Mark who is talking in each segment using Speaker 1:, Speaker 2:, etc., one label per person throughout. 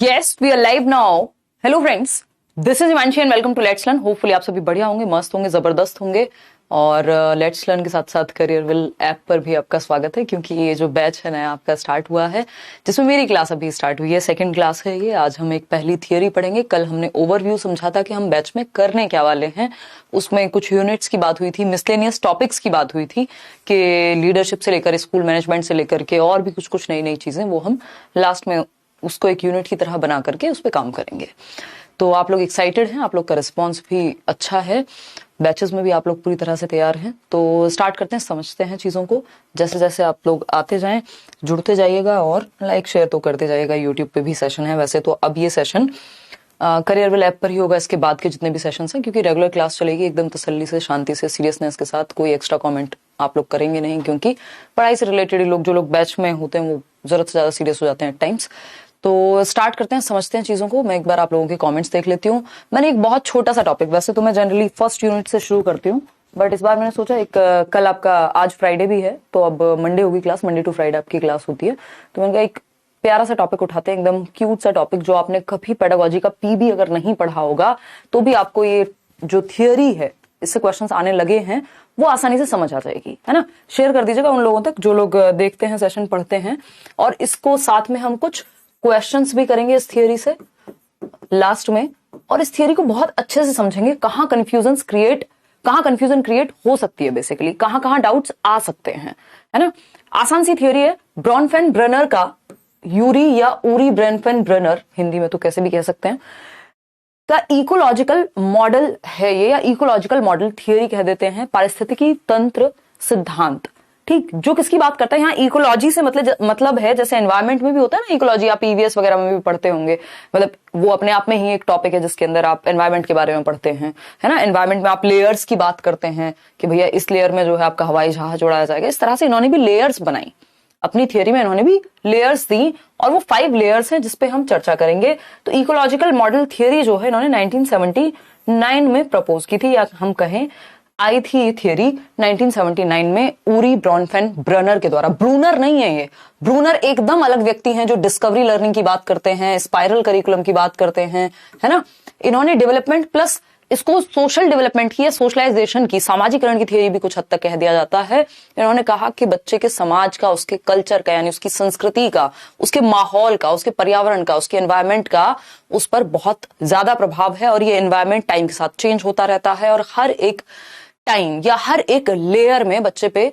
Speaker 1: Yes, we are live now. Hello friends, this is Himanshi and welcome to Let's Learn. Hopefully आप सभी बढ़िया होंगे, मस्त होंगे, जबरदस्त होंगे और लेट्स लर्न के साथ साथ करियरविल ऐप पर भी आपका स्वागत है क्योंकि ये जो बैच है नया आपका स्टार्ट हुआ है जिसमें मेरी क्लास अभी स्टार्ट हुई है। सेकंड क्लास है ये। आज हम एक पहली थियरी पढ़ेंगे। कल हमने ओवरव्यू समझा था कि हम बैच में करने क्या वाले हैं। उसमें कुछ यूनिट्स की बात हुई थी, मिसलेनियस टॉपिक्स की बात हुई थी कि लीडरशिप से लेकर स्कूल मैनेजमेंट से लेकर के और भी कुछ कुछ नई नई चीजें, वो हम लास्ट में उसको एक यूनिट की तरह बना करके उस पर काम करेंगे। तो आप लोग एक्साइटेड हैं, आप लोग का रिस्पॉन्स भी अच्छा है, बैचेस में भी आप लोग पूरी तरह से तैयार हैं। तो स्टार्ट करते हैं, समझते हैं चीज़ों को। जैसे जैसे आप लोग आते जाएं जुड़ते जाइएगा और लाइक शेयर तो करते जाइएगा। यूट्यूब पे भी सेशन है वैसे तो। अब ये सेशन करियरविल ऐप पर ही होगा इसके बाद के जितने भी सेशंस हैं, क्योंकि रेगुलर क्लास चलेगी एकदम तसल्ली से, शांति से, सीरियसनेस के साथ। कोई एक्स्ट्रा कमेंट आप लोग करेंगे नहीं क्योंकि पढ़ाई से रिलेटेड लोग, जो लोग बैच में होते हैं वो जरूरत से ज्यादा सीरियस हो जाते हैं टाइम्स। तो स्टार्ट करते हैं, समझते हैं चीजों को। मैं एक बार आप लोगों के कमेंट्स देख लेती हूँ। मैंने एक बहुत छोटा सा टॉपिक, वैसे तो मैं जनरली फर्स्ट यूनिट से शुरू करती हूँ, बट इस बार मैंने सोचा एक कल आपका, आज फ्राइडे भी है तो अब मंडे होगी क्लास, मंडे टू फ्राइडे आपकी क्लास होती है। तो मैंने कहा एक प्यारा सा टॉपिक उठाते हैं, एकदम क्यूट सा टॉपिक जो आपने कभी पेडागोजी का पीबी अगर नहीं पढ़ा होगा तो भी आपको ये जो थियरी है इससे क्वेश्चंस आने लगे हैं वो आसानी से समझ आ जाएगी, है ना। शेयर कर दीजिएगा उन लोगों तक जो लोग देखते हैं, सेशन पढ़ते हैं। और इसको साथ में हम कुछ क्वेश्चंस भी करेंगे इस थियरी से लास्ट में, और इस थियरी को बहुत अच्छे से समझेंगे। कहां कंफ्यूजन क्रिएट हो सकती है, बेसिकली कहां कहां डाउट्स आ सकते हैं, है ना। आसान सी थियरी है। ब्रॉनफेन ब्रेनर का, यूरी या उरी ब्रॉनफेन ब्रेनर, हिंदी में तो कैसे भी कह सकते हैं, का इकोलॉजिकल मॉडल है ये, या इकोलॉजिकल मॉडल थियरी कह देते हैं, पारिस्थितिकी तंत्र सिद्धांत। ठीक, जो किसकी बात करता है यहाँ इकोलॉजी से मतलब है, जैसे एनवायरमेंट में भी होता है ना इकोलॉजी, आप ईवीएस वगैरह में भी पढ़ते होंगे। मतलब वो अपने आप में ही एक टॉपिक है जिसके अंदर आप एनवायरमेंट के बारे में पढ़ते हैं, है ना। एनवायरमेंट में आप लेयर्स की बात करते हैं कि भैया इस लेयर में जो है आपका हवाई जहाज उड़ाया जाएगा। इस तरह से इन्होंने भी लेयर्स बनाई अपनी थियरी में, इन्होंने भी लेयर्स दी और वो 5 लेयर्स हैं जिसपे हम चर्चा करेंगे। तो इकोलॉजिकल मॉडल थियरी जो है इन्होंने 1979 में प्रपोज की थी, या हम कहें आई थी ये थियरी 1979 में उरी ब्रॉनफेन ब्रेनर के द्वारा। ब्रूनर नहीं है ये, ब्रूनर एकदम अलग व्यक्ति हैं जो डिस्कवरी लर्निंग की बात करते हैं, स्पाइरल करिकुलम की बात करते हैं, है ना। इन्होंने डेवलपमेंट प्लस इसको सोशल डेवलपमेंट की या सोशलाइजेशन की, सामाजिकरण की थियरी भी कुछ हद तक कह दिया जाता है। इन्होंने कहा कि बच्चे के समाज का, उसके कल्चर का, यानी उसकी संस्कृति का, उसके माहौल का, उसके पर्यावरण का, उसके एनवायरमेंट का उस पर बहुत ज्यादा प्रभाव है। और ये एनवायरमेंट टाइम के साथ चेंज होता रहता है और हर एक टाइम या हर एक लेयर में बच्चे पे,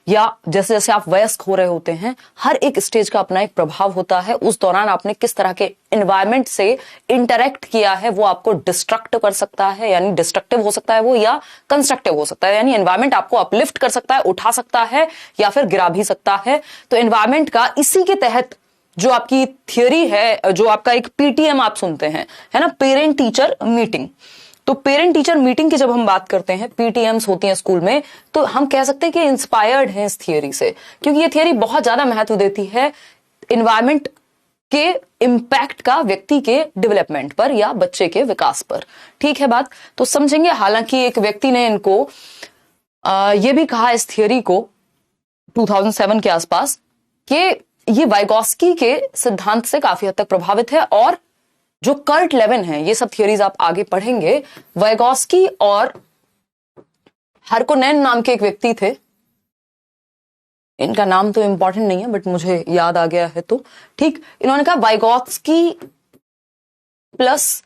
Speaker 1: या जैसे जैसे आप वयस्क हो रहे होते हैं, हर एक स्टेज का अपना एक प्रभाव होता है। उस दौरान आपने किस तरह के एनवायरमेंट से इंटरेक्ट किया है वो आपको डिस्ट्रक्ट कर सकता है, यानी डिस्ट्रक्टिव हो सकता है वो, या कंस्ट्रक्टिव हो सकता है, यानी एनवायरमेंट आपको अपलिफ्ट कर सकता है, उठा सकता है, या फिर गिरा भी सकता है। तो एनवायरमेंट का इसी के तहत जो आपकी थियरी है, जो आपका एक पीटीएम आप सुनते हैं, है ना, पेरेंट टीचर मीटिंग। तो पेरेंट टीचर मीटिंग की जब हम बात करते हैं, पीटीएम्स होती हैं स्कूल में, तो हम कह सकते हैं कि इंस्पायर्ड हैं इस थियरी से, क्योंकि ये थियरी बहुत ज्यादा महत्व देती है एनवायरमेंट के इम्पैक्ट का व्यक्ति के डेवलपमेंट पर या बच्चे के विकास पर। ठीक है बात, तो समझेंगे। हालांकि एक व्यक्ति ने इनको ये भी कहा इस थियरी को 2007 के आसपास कि ये वाइगॉस्की के सिद्धांत से काफी हद तक प्रभावित है। और जो कर्ट लेविन है, ये सब थियरीज आप आगे पढ़ेंगे। वाइगॉस्की और हार्कोनेन नाम के एक व्यक्ति थे, इनका नाम तो इंपॉर्टेंट नहीं है बट मुझे याद आ गया है तो ठीक। इन्होंने कहा वाइगॉस्की प्लस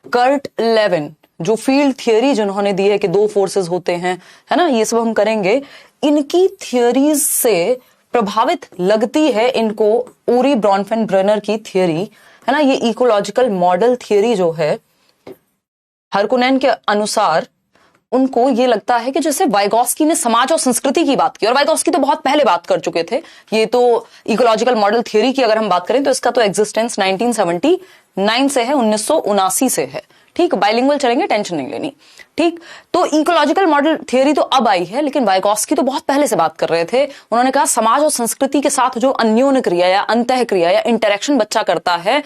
Speaker 1: कर्ट लेविन, जो फील्ड थियरी जिन्होंने दी है कि 2 फोर्सेस होते हैं, है ना, ये सब हम करेंगे। इनकी थियरीज से प्रभावित लगती है इनको उरी ब्रॉनफेन ब्रेनर की थियरी, है ना। ये इकोलॉजिकल मॉडल थियरी जो है, हार्कोनेन के अनुसार उनको ये लगता है कि जैसे वाइगॉस्की ने समाज और संस्कृति की बात की, और वाइगॉस्की तो बहुत पहले बात कर चुके थे। ये तो इकोलॉजिकल मॉडल थियरी की अगर हम बात करें तो इसका तो एग्जिस्टेंस 1979 से है, 1979 से है। ठीक, बाइलिंगुअल चलेंगे, टेंशन नहीं लेनी। ठीक, तो इकोलॉजिकल मॉडल थियरी तो अब आई है, लेकिन वाइगॉस्की तो बहुत पहले से बात कर रहे थे। उन्होंने कहा समाज और संस्कृति के साथ जो अन्योन्य क्रिया या अंतः क्रिया या इंटरेक्शन बच्चा करता है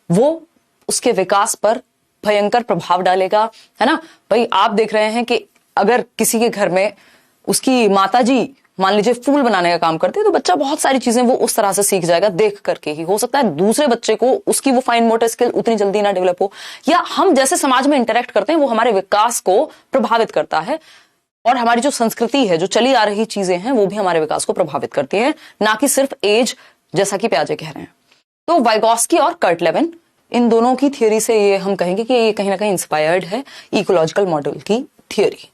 Speaker 1: वो उसके विकास पर भयंकर प्रभाव डालेगा, है ना। भाई आप देख रहे हैं कि अगर किसी के घर में उसकी माताजी मान लीजिए फूल बनाने का काम करते हैं, तो बच्चा बहुत सारी चीजें वो उस तरह से सीख जाएगा देख करके ही। हो सकता है दूसरे बच्चे को उसकी वो फाइन मोटर स्किल उतनी जल्दी ना डेवलप हो, या हम जैसे समाज में इंटरेक्ट करते हैं वो हमारे विकास को प्रभावित करता है। और हमारी जो संस्कृति है, जो चली आ रही चीजें हैं, वो भी हमारे विकास को प्रभावित करती है, ना कि सिर्फ एज, जैसा कि पियाजे कह रहे हैं। तो वाइगोस्की और कर्ट लेविन, इन दोनों की थियोरी से ये हम कहेंगे कि ये कहीं ना कहीं इंस्पायर्ड है इकोलॉजिकल मॉडल की थियोरी।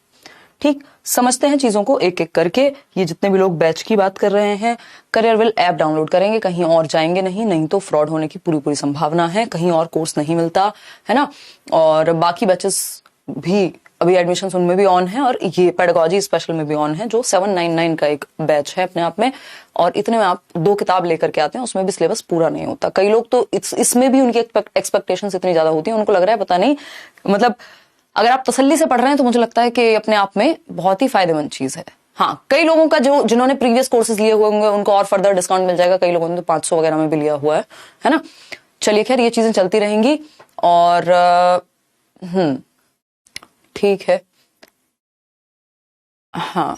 Speaker 1: ठीक, समझते हैं चीजों को एक एक करके। ये जितने भी लोग बैच की बात कर रहे हैं, करियरविल ऐप डाउनलोड करेंगे, कहीं और जाएंगे नहीं तो फ्रॉड होने की पूरी संभावना है, कहीं और कोर्स नहीं मिलता है ना। और बाकी बैचेस भी अभी एडमिशन उनमें भी ऑन है, और ये पेडागोजी स्पेशल में भी ऑन है, जो 799 का एक बैच है अपने आप में। और इतने में आप 2 किताब लेकर के आते हैं, उसमें भी सिलेबस पूरा नहीं होता। कई लोग तो इसमें भी उनकी एक्सपेक्टेशंस इतनी ज्यादा होती है, उनको लग रहा है पता नहीं, मतलब अगर आप तसल्ली से पढ़ रहे हैं तो मुझे लगता है कि अपने आप में बहुत ही फायदेमंद चीज है। हाँ, कई लोगों का जिन्होंने प्रीवियस कोर्सेज लिए हुए होंगे उनको और फर्दर डिस्काउंट मिल जाएगा, कई लोगों ने तो 500 वगैरह में भी लिया हुआ है ना। चलिए खैर, ये चीजें चलती रहेंगी। और ठीक है, हाँ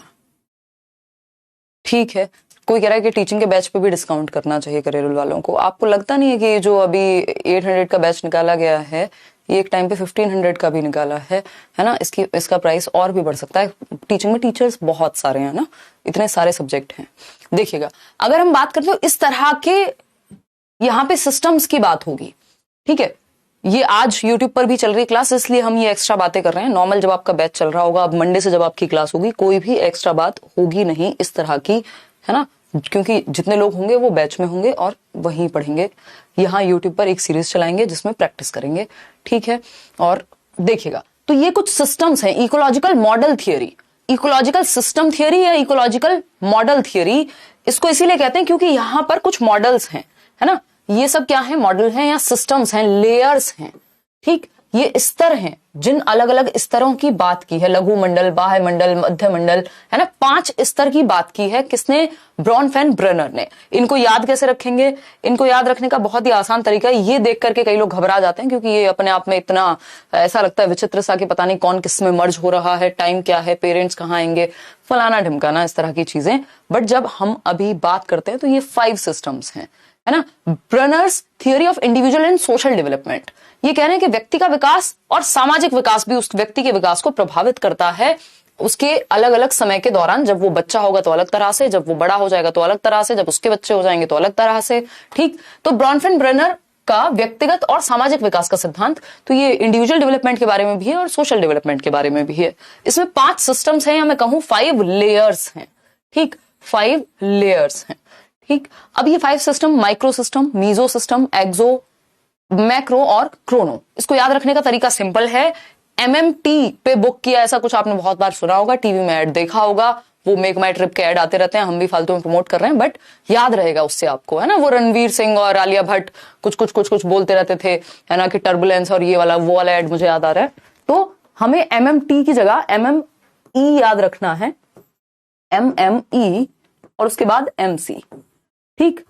Speaker 1: ठीक है। कोई कह रहा है कि टीचिंग के बैच पे भी डिस्काउंट करना चाहिए करियर वालों को। आपको लगता नहीं है कि जो अभी 800 का बैच निकाला गया है, ये एक टाइम पे 1500 का भी निकाला है ना। इसका प्राइस और भी बढ़ सकता है। टीचिंग में टीचर्स बहुत सारे हैं ना, इतने सारे सब्जेक्ट हैं। देखिएगा, अगर हम बात करते हो इस तरह के, यहाँ पे सिस्टम्स की बात होगी, ठीक है। ये आज YouTube पर भी चल रही क्लास, इसलिए हम ये एक्स्ट्रा बातें कर रहे हैं। नॉर्मल जब आपका बैच चल रहा होगा, अब मंडे से जब आपकी क्लास होगी, कोई भी एक्स्ट्रा बात होगी नहीं इस तरह की, है ना, क्योंकि जितने लोग होंगे वो बैच में होंगे और वहीं पढ़ेंगे। यहाँ YouTube पर एक सीरीज चलाएंगे जिसमें प्रैक्टिस करेंगे, ठीक है। और देखिएगा, तो ये कुछ सिस्टम्स हैं, ecological model theory, ecological system theory या इकोलॉजिकल मॉडल थियोरी। इसको इसीलिए कहते हैं क्योंकि यहाँ पर कुछ मॉडल्स हैं, है ना। ये सब क्या है, मॉडल हैं या सिस्टम्स हैं, लेयर्स हैं, ठीक। ये स्तर हैं जिन अलग अलग स्तरों की बात की है, लघु मंडल, बाह्य मंडल, मध्य मंडल, है ना। 5 स्तर की बात की है किसने, ब्रॉनफेन ब्रेनर ने। इनको याद कैसे रखेंगे, इनको याद रखने का बहुत ही आसान तरीका है। ये देख करके कई लोग घबरा जाते हैं, क्योंकि ये अपने आप में इतना ऐसा लगता है विचित्र सा कि पता नहीं कौन किस में मर्ज हो रहा है, टाइम क्या है, पेरेंट्स कहाँ आएंगे, फलाना ढिमकाना, इस तरह की चीजें। बट जब हम अभी बात करते हैं तो ये 5 सिस्टम्स हैं, है ना। Brenner's theory of individual and social development, ये कह रहे हैं कि व्यक्ति का विकास और सामाजिक विकास भी उस व्यक्ति के विकास को प्रभावित करता है उसके अलग अलग समय के दौरान। जब वो बच्चा होगा तो अलग तरह से, जब वो बड़ा हो जाएगा तो अलग तरह से, जब उसके बच्चे हो जाएंगे तो अलग तरह से, ठीक। तो ब्रॉनफेन ब्रेनर का व्यक्तिगत और सामाजिक विकास का सिद्धांत, तो ये इंडिविजुअल डेवलपमेंट के बारे में भी है और सोशल डेवलपमेंट के बारे में भी है। इसमें 5 सिस्टम्स हैं, या मैं कहूं 5 लेयर्स हैं, ठीक, 5 लेयर्स हैं, ठीक। अब ये 5 system, micro system, meso system, exo, macro और क्रोनो, इसको याद रखने का तरीका सिंपल है। MMT पे बुक किया, ऐसा कुछ आपने बहुत बार सुना होगा, टीवी में ऐड देखा होगा, वो मेक माई ट्रिप के ऐड आते रहते हैं, हम भी फालतू में प्रमोट कर रहे हैं, बट याद रहेगा उससे आपको, है ना। वो रणवीर सिंह और आलिया भट्ट कुछ बोलते रहते थे, है ना, कि टर्बुलेंस और ये वाला वो वाला ऐड मुझे याद आ रहा है। तो हमें MMT की जगह MME याद रखना है, MME और उसके बाद MC, ठीक।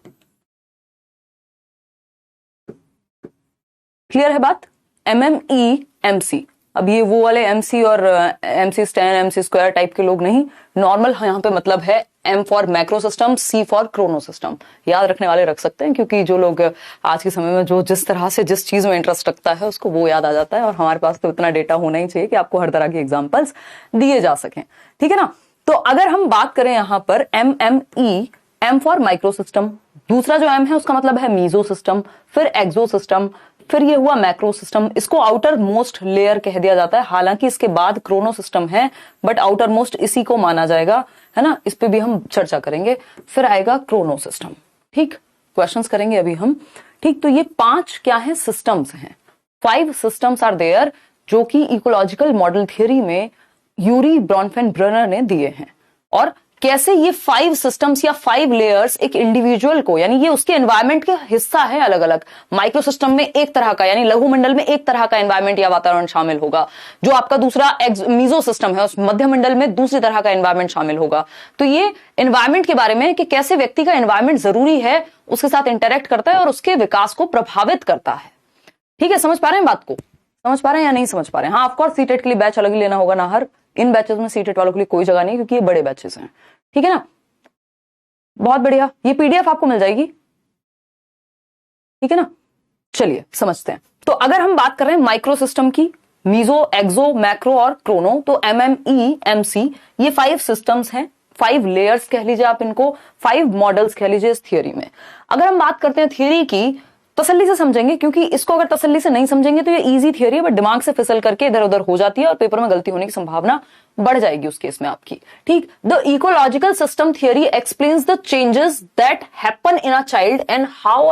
Speaker 1: क्लियर है बात, MME MC। अब ये वो वाले MC और MC stand, MC square type के लोग नहीं, नॉर्मल यहाँ पे मतलब है M for macro system, C for Chrono system. याद रखने वाले रख सकते हैं, क्योंकि जो लोग आज के समय में जो जिस तरह से जिस चीज में इंटरेस्ट रखता है उसको वो याद आ जाता है। और हमारे पास तो इतना डेटा होना ही चाहिए कि आपको हर तरह के एग्जाम्पल्स दिए जा सकें, ठीक है ना। तो अगर हम बात करें यहाँ पर MME, M for micro system, दूसरा जो M है उसका मतलब है मीजो सिस्टम, फिर एक्सो सिस्टम, फिर ये हुआ मैक्रो सिस्टम। इसको आउटर मोस्ट लेयर कह दिया जाता है, हालांकि इसके बाद क्रोनो सिस्टम है, बट आउटर मोस्ट इसी को माना जाएगा, है ना। इस पे भी हम चर्चा करेंगे। फिर आएगा क्रोनो सिस्टम, ठीक, क्वेश्चंस करेंगे अभी हम, ठीक। तो ये 5 क्या है, सिस्टम्स हैं, 5 सिस्टम्स आर देयर, जो कि इकोलॉजिकल मॉडल थियोरी में यूरी ब्रॉनफेन ब्रेनर ने दिए हैं। और कैसे ये 5 सिस्टम्स या 5 लेयर्स एक इंडिविजुअल को, यानी ये उसके एनवायरमेंट के हिस्सा है अलग अलग। माइक्रो सिस्टम में एक तरह का, यानी लघु मंडल में एक तरह का एनवायरमेंट या वातावरण शामिल होगा। जो आपका दूसरा मीजो सिस्टम है, उस मध्य मंडल में दूसरी तरह का एनवायरमेंट शामिल होगा। तो ये एनवायरमेंट के बारे में कि कैसे व्यक्ति का एनवायरमेंट जरूरी है, उसके साथ इंटरेक्ट करता है और उसके विकास को प्रभावित करता है, ठीक है। समझ पा रहे हैं बात को, समझ पा रहे हैं या नहीं समझ पा रहे हैं। हाँ, ऑफकोर्स सीटेट के लिए बैच अलग ही लेना होगा ना, हर इन बैचेस में सीटेट वालों के लिए कोई जगह नहीं, क्योंकि ये बड़े बैचेस हैं, ठीक है ना। बहुत बढ़िया, ये पीडीएफ आपको मिल जाएगी, ठीक है ना। चलिए समझते हैं। तो अगर हम बात कर रहे हैं माइक्रो सिस्टम की, मीजो, एक्सो, मैक्रो और क्रोनो, तो एमएमई, एमसी, ये 5 सिस्टम्स हैं, 5 लेयर्स कह लीजिए आप इनको, 5 मॉडल्स कह लीजिए इस थियरी में। अगर हम बात करते हैं थियरी की, तसल्ली से समझेंगे, क्योंकि इसको अगर तसल्ली से नहीं समझेंगे तो ये इजी थियरी है, बट दिमाग से फिसल करके इधर उधर हो जाती है और पेपर में गलती होने की संभावना बढ़ जाएगी उस केस में आपकी, ठीक। The ecological system theory explains the changes that happen in a child and how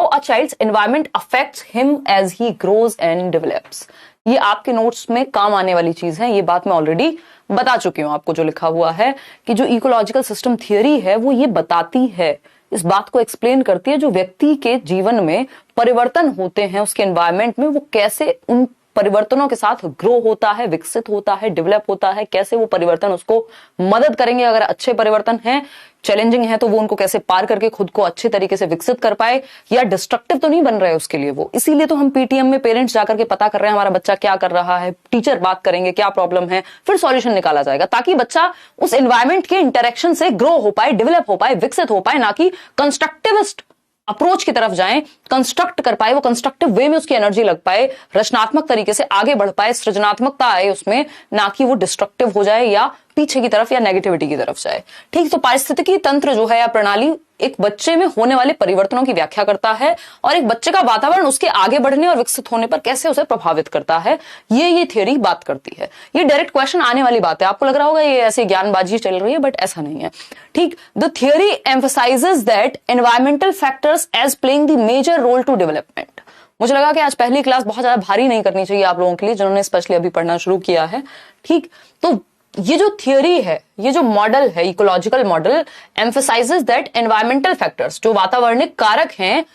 Speaker 1: a child's environment affects him as he grows and develops। ये आपके नोट्स में काम आने वाली चीज है, ये बात मैं ऑलरेडी बता चुकी हूं आपको, जो लिखा हुआ है कि जो इकोलॉजिकल सिस्टम थियरी है वो ये बताती है, इस बात को एक्सप्लेन करती है, जो व्यक्ति के जीवन में परिवर्तन होते हैं उसके एनवायरमेंट में, वो कैसे उन परिवर्तनों के साथ ग्रो होता है, विकसित होता है, डेवलप होता है, कैसे वो परिवर्तन उसको मदद करेंगे, अगर अच्छे परिवर्तन हैं, चैलेंजिंग है तो वो उनको कैसे पार करके खुद को अच्छे तरीके से विकसित कर पाए, या डिस्ट्रक्टिव तो नहीं बन रहे उसके लिए वो। इसीलिए तो हम पीटीएम में पेरेंट्स जाकर के पता कर रहे हैं हमारा बच्चा क्या कर रहा है, टीचर बात करेंगे क्या प्रॉब्लम है, फिर सॉल्यूशन निकाला जाएगा, ताकि बच्चा उस एनवायरमेंट के इंटरेक्शन से ग्रो हो पाए, डेवलप हो पाए, विकसित हो पाए, ना कि कंस्ट्रक्टिविस्ट अप्रोच की तरफ जाएं, कंस्ट्रक्ट कर पाए, वो कंस्ट्रक्टिव वे में उसकी एनर्जी लग पाए, रचनात्मक तरीके से आगे बढ़ पाए, सृजनात्मकता आए उसमें, ना कि वो डिस्ट्रक्टिव हो जाए या पीछे की तरफ या नेगेटिविटी की तरफ जाए, ठीक। तो पारिस्थितिकी तंत्र जो है या प्रणाली एक बच्चे में होने वाले परिवर्तनों की व्याख्या करता है, और एक बच्चे का वातावरण उसके आगे बढ़ने और विकसित होने पर कैसे उसे प्रभावित करता है, ये थियरी बात करती है। ये डायरेक्ट क्वेश्चन आने वाली बात है, आपको लग रहा होगा ये ऐसे ज्ञानबाजी चल रही है, बट ऐसा नहीं है, ठीक। The theory emphasises that environmental factors as playing the major role to development. मुझे लगा कि आज पहली क्लास बहुत ज्यादा भारी नहीं करनी चाहिए आप लोगों के लिए, जिन्होंने स्पेशली अभी पढ़ना शुरू किया है, ठीक। तो ये जो थियरी है, ये जो मॉडल है, ecological model, emphasises that environmental factors, जो वातावरणिक कारक हैं,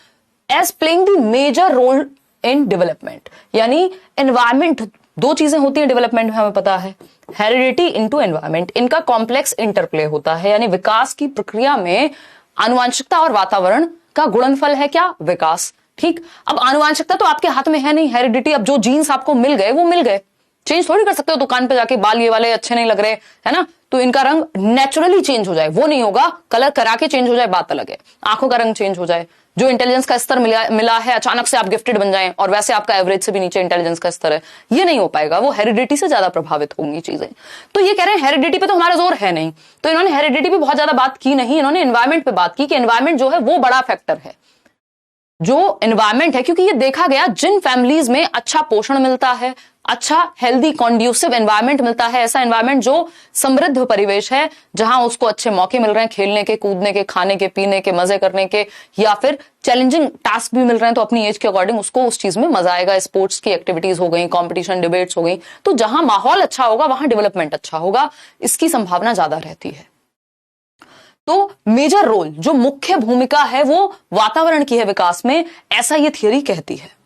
Speaker 1: as playing the major role in development. यानी एनवायरमेंट, दो चीजें होती हैं डेवलपमेंट में, हमें पता है, हेरिडिटी इनटू एनवायरमेंट, इनका कॉम्प्लेक्स इंटरप्ले होता है, यानी विकास की प्रक्रिया में आनुवांशिकता और वातावरण का गुणनफल है क्या, विकास, ठीक। अब आनुवांशिकता तो आपके हाथ में है नहीं, हेरिडिटी, अब जो जीन्स आपको मिल गए वो मिल गए, चेंज थोड़ी कर सकते हो दुकान पे जाके, बाल ये वाले अच्छे नहीं लग रहे, है ना, तो इनका रंग नेचुरली चेंज हो जाए, वो नहीं होगा, कलर करा के चेंज हो जाए बात अलग है, आंखों का रंग चेंज हो जाए, जो इंटेलिजेंस का स्तर मिला है, अचानक से आप गिफ्टेड बन जाएं और वैसे आपका एवरेज से भी नीचे इंटेलिजेंस का स्तर है, ये नहीं हो पाएगा, वो हेरिडिटी से ज्यादा प्रभावित होंगी चीजें। तो ये कह रहे हैं हेरिडिटी पे तो हमारा जोर है नहीं, तो इन्होंने हेरिडिटी पे बहुत ज्यादा बात की नहीं, इन्होंने एनवायरमेंट पे बात की कि एनवायरमेंट जो है वो बड़ा फैक्टर है, जो एनवायरमेंट है, क्योंकि ये देखा गया जिन फैमिलीज में अच्छा पोषण मिलता है, अच्छा हेल्दी कॉन्ड्यूसिव एनवायरमेंट मिलता है, ऐसा एनवायरमेंट जो समृद्ध परिवेश है, जहां उसको अच्छे मौके मिल रहे हैं खेलने के, कूदने के, खाने के, पीने के, मजे करने के, या फिर चैलेंजिंग टास्क भी मिल रहे हैं, तो अपनी एज के अकॉर्डिंग उसको उस चीज में मजा आएगा, स्पोर्ट्स की एक्टिविटीज हो गई, कॉम्पिटिशन डिबेट्स हो गई, तो जहां माहौल अच्छा होगा वहां डेवलपमेंट अच्छा होगा, इसकी संभावना ज्यादा रहती है। तो मेजर रोल, जो मुख्य भूमिका है वो वातावरण की है विकास में, ऐसा ये थियरी कहती है।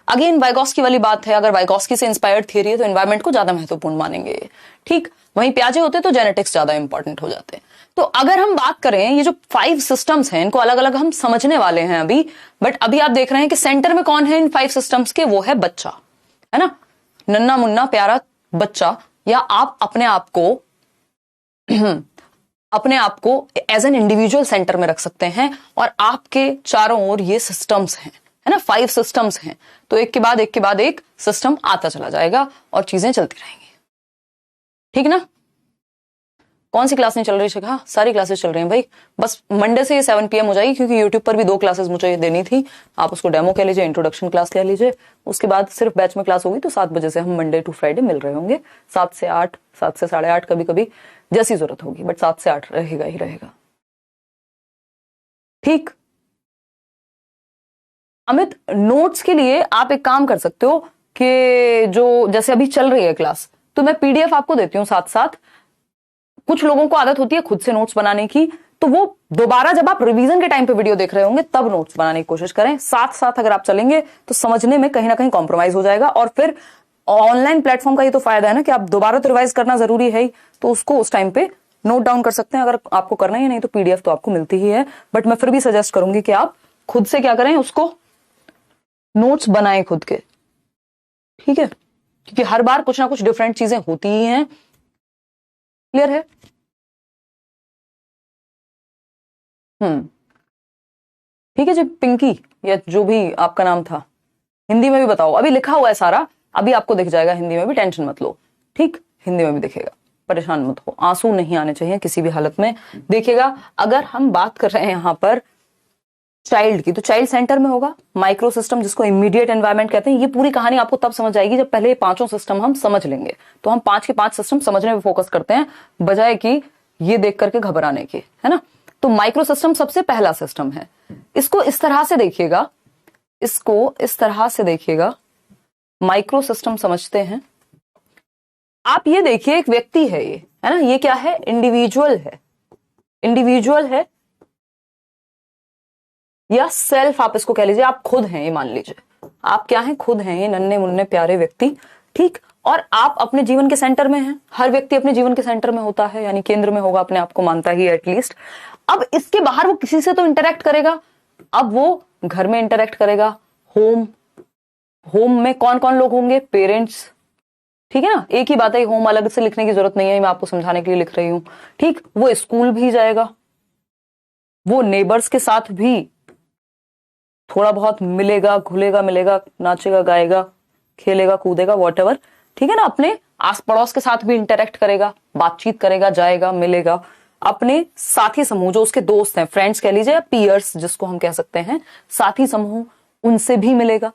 Speaker 1: अगेन वाइगॉस्की वाली बात है, अगर वाइगॉस्की से इंस्पायर्ड थियरी है तो एनवायरमेंट को ज्यादा महत्वपूर्ण मानेंगे, ठीक। वहीं प्याजे होते तो जेनेटिक्स ज्यादा इंपॉर्टेंट हो जाते हैं। तो अगर हम बात करें, ये जो 5 सिस्टम्स हैं, इनको अलग अलग हम समझने वाले हैं अभी, बट अभी आप देख रहे हैं कि सेंटर में कौन है इन 5 सिस्टम्स के, वो है बच्चा, है ना, नन्ना मुन्ना प्यारा बच्चा, या आप अपने आप को एज एन इंडिविजुअल सेंटर में रख सकते हैं, और आपके चारों ओर ये सिस्टम्स हैं, है ना, 5 सिस्टम्स हैं, तो एक के बाद एक सिस्टम आता चला जाएगा और चीजें चलती रहेंगी, ठीक ना। कौन सी क्लास नहीं चल रही शिखा? सारी क्लासेस चल रही हैं भाई, बस मंडे से ये 7 PM हो जाएगी, क्योंकि यूट्यूब पर भी 2 क्लासेस मुझे देनी थी, आप उसको डेमो कह लीजिए, इंट्रोडक्शन क्लास कह लीजिए, उसके बाद सिर्फ बैच में क्लास होगी, तो 7 बजे से हम मंडे टू फ्राइडे मिल रहे होंगे, 7 से 8, 7 से 8:30, कभी कभी जैसी जरूरत होगी, बट 7 से 8 रहेगा ही रहेगा, ठीक। अमित, नोट्स के लिए आप एक काम कर सकते हो कि जो जैसे अभी चल रही है क्लास, तो मैं पीडीएफ आपको देती हूँ साथ साथ। कुछ लोगों को आदत होती है खुद से नोट्स बनाने की, तो वो दोबारा जब आप रिवीजन के टाइम पे वीडियो देख रहे होंगे तब नोट्स बनाने की कोशिश करें। साथ साथ अगर आप चलेंगे तो समझने में कहीं ना कहीं कॉम्प्रोमाइज हो जाएगा, और फिर ऑनलाइन प्लेटफॉर्म का ये तो फायदा है ना कि आप दोबारा तो रिवाइज करना जरूरी है ही, तो उसको उस टाइम पे नोट डाउन कर सकते हैं अगर आपको करना ही नहीं, तो पीडीएफ तो आपको मिलती ही है, बट मैं फिर भी सजेस्ट करूंगी कि आप खुद से क्या करें, उसको नोट्स बनाएं खुद के, ठीक है, क्योंकि हर बार कुछ ना कुछ डिफरेंट चीजें होती ही हैं। क्लियर है? हम्म, ठीक है जी, पिंकी या जो भी आपका नाम था, हिंदी में भी बताओ। अभी लिखा हुआ है सारा, अभी आपको दिख जाएगा हिंदी में भी, टेंशन मत लो। ठीक, हिंदी में भी दिखेगा, परेशान मत हो, आंसू नहीं आने चाहिए किसी भी हालत में। देखिएगा, अगर हम बात कर रहे हैं यहां पर चाइल्ड की, तो चाइल्ड सेंटर में होगा माइक्रो सिस्टम, जिसको इमीडिएट एनवायरनमेंट कहते हैं। ये पूरी कहानी आपको तब समझ आएगी जब पहले ये पांचों सिस्टम हम समझ लेंगे। तो हम 5 के 5 सिस्टम समझने में फोकस करते हैं, बजाय कि ये देख करके घबराने के, है ना। तो माइक्रो सिस्टम सबसे पहला सिस्टम है। इसको इस तरह से देखिएगा, इसको इस तरह से देखिएगा, माइक्रो सिस्टम समझते हैं। आप ये देखिए, एक व्यक्ति है ये, है ना, ये क्या है, इंडिविजुअल है, इंडिविजुअल है या सेल्फ आप इसको कह लीजिए, आप खुद हैं ये, मान लीजिए आप क्या हैं, खुद हैं ये नन्हे मुन्ने प्यारे व्यक्ति। ठीक, और आप अपने जीवन के सेंटर में हैं। हर व्यक्ति अपने जीवन के सेंटर में होता है, यानी केंद्र में होगा, अपने आप को मानता ही एटलीस्ट। अब इसके बाहर वो किसी से तो इंटरेक्ट करेगा। अब वो घर में इंटरेक्ट करेगा, होम, होम में कौन कौन लोग होंगे, पेरेंट्स, ठीक है ना। एक ही बात है, होम अलग से लिखने की जरूरत नहीं है, मैं आपको समझाने के लिए लिख रही हूं। ठीक, वो स्कूल भी जाएगा, वो नेबर्स के साथ भी थोड़ा बहुत मिलेगा, घुलेगा मिलेगा, नाचेगा गाएगा, खेलेगा कूदेगा, वॉटेवर, ठीक है ना। अपने आस पड़ोस के साथ भी इंटरेक्ट करेगा, बातचीत करेगा, जाएगा मिलेगा। अपने साथी समूह जो उसके दोस्त हैं, फ्रेंड्स कह लीजिए, या पीयर्स जिसको हम कह सकते हैं, साथी समूह, उनसे भी मिलेगा।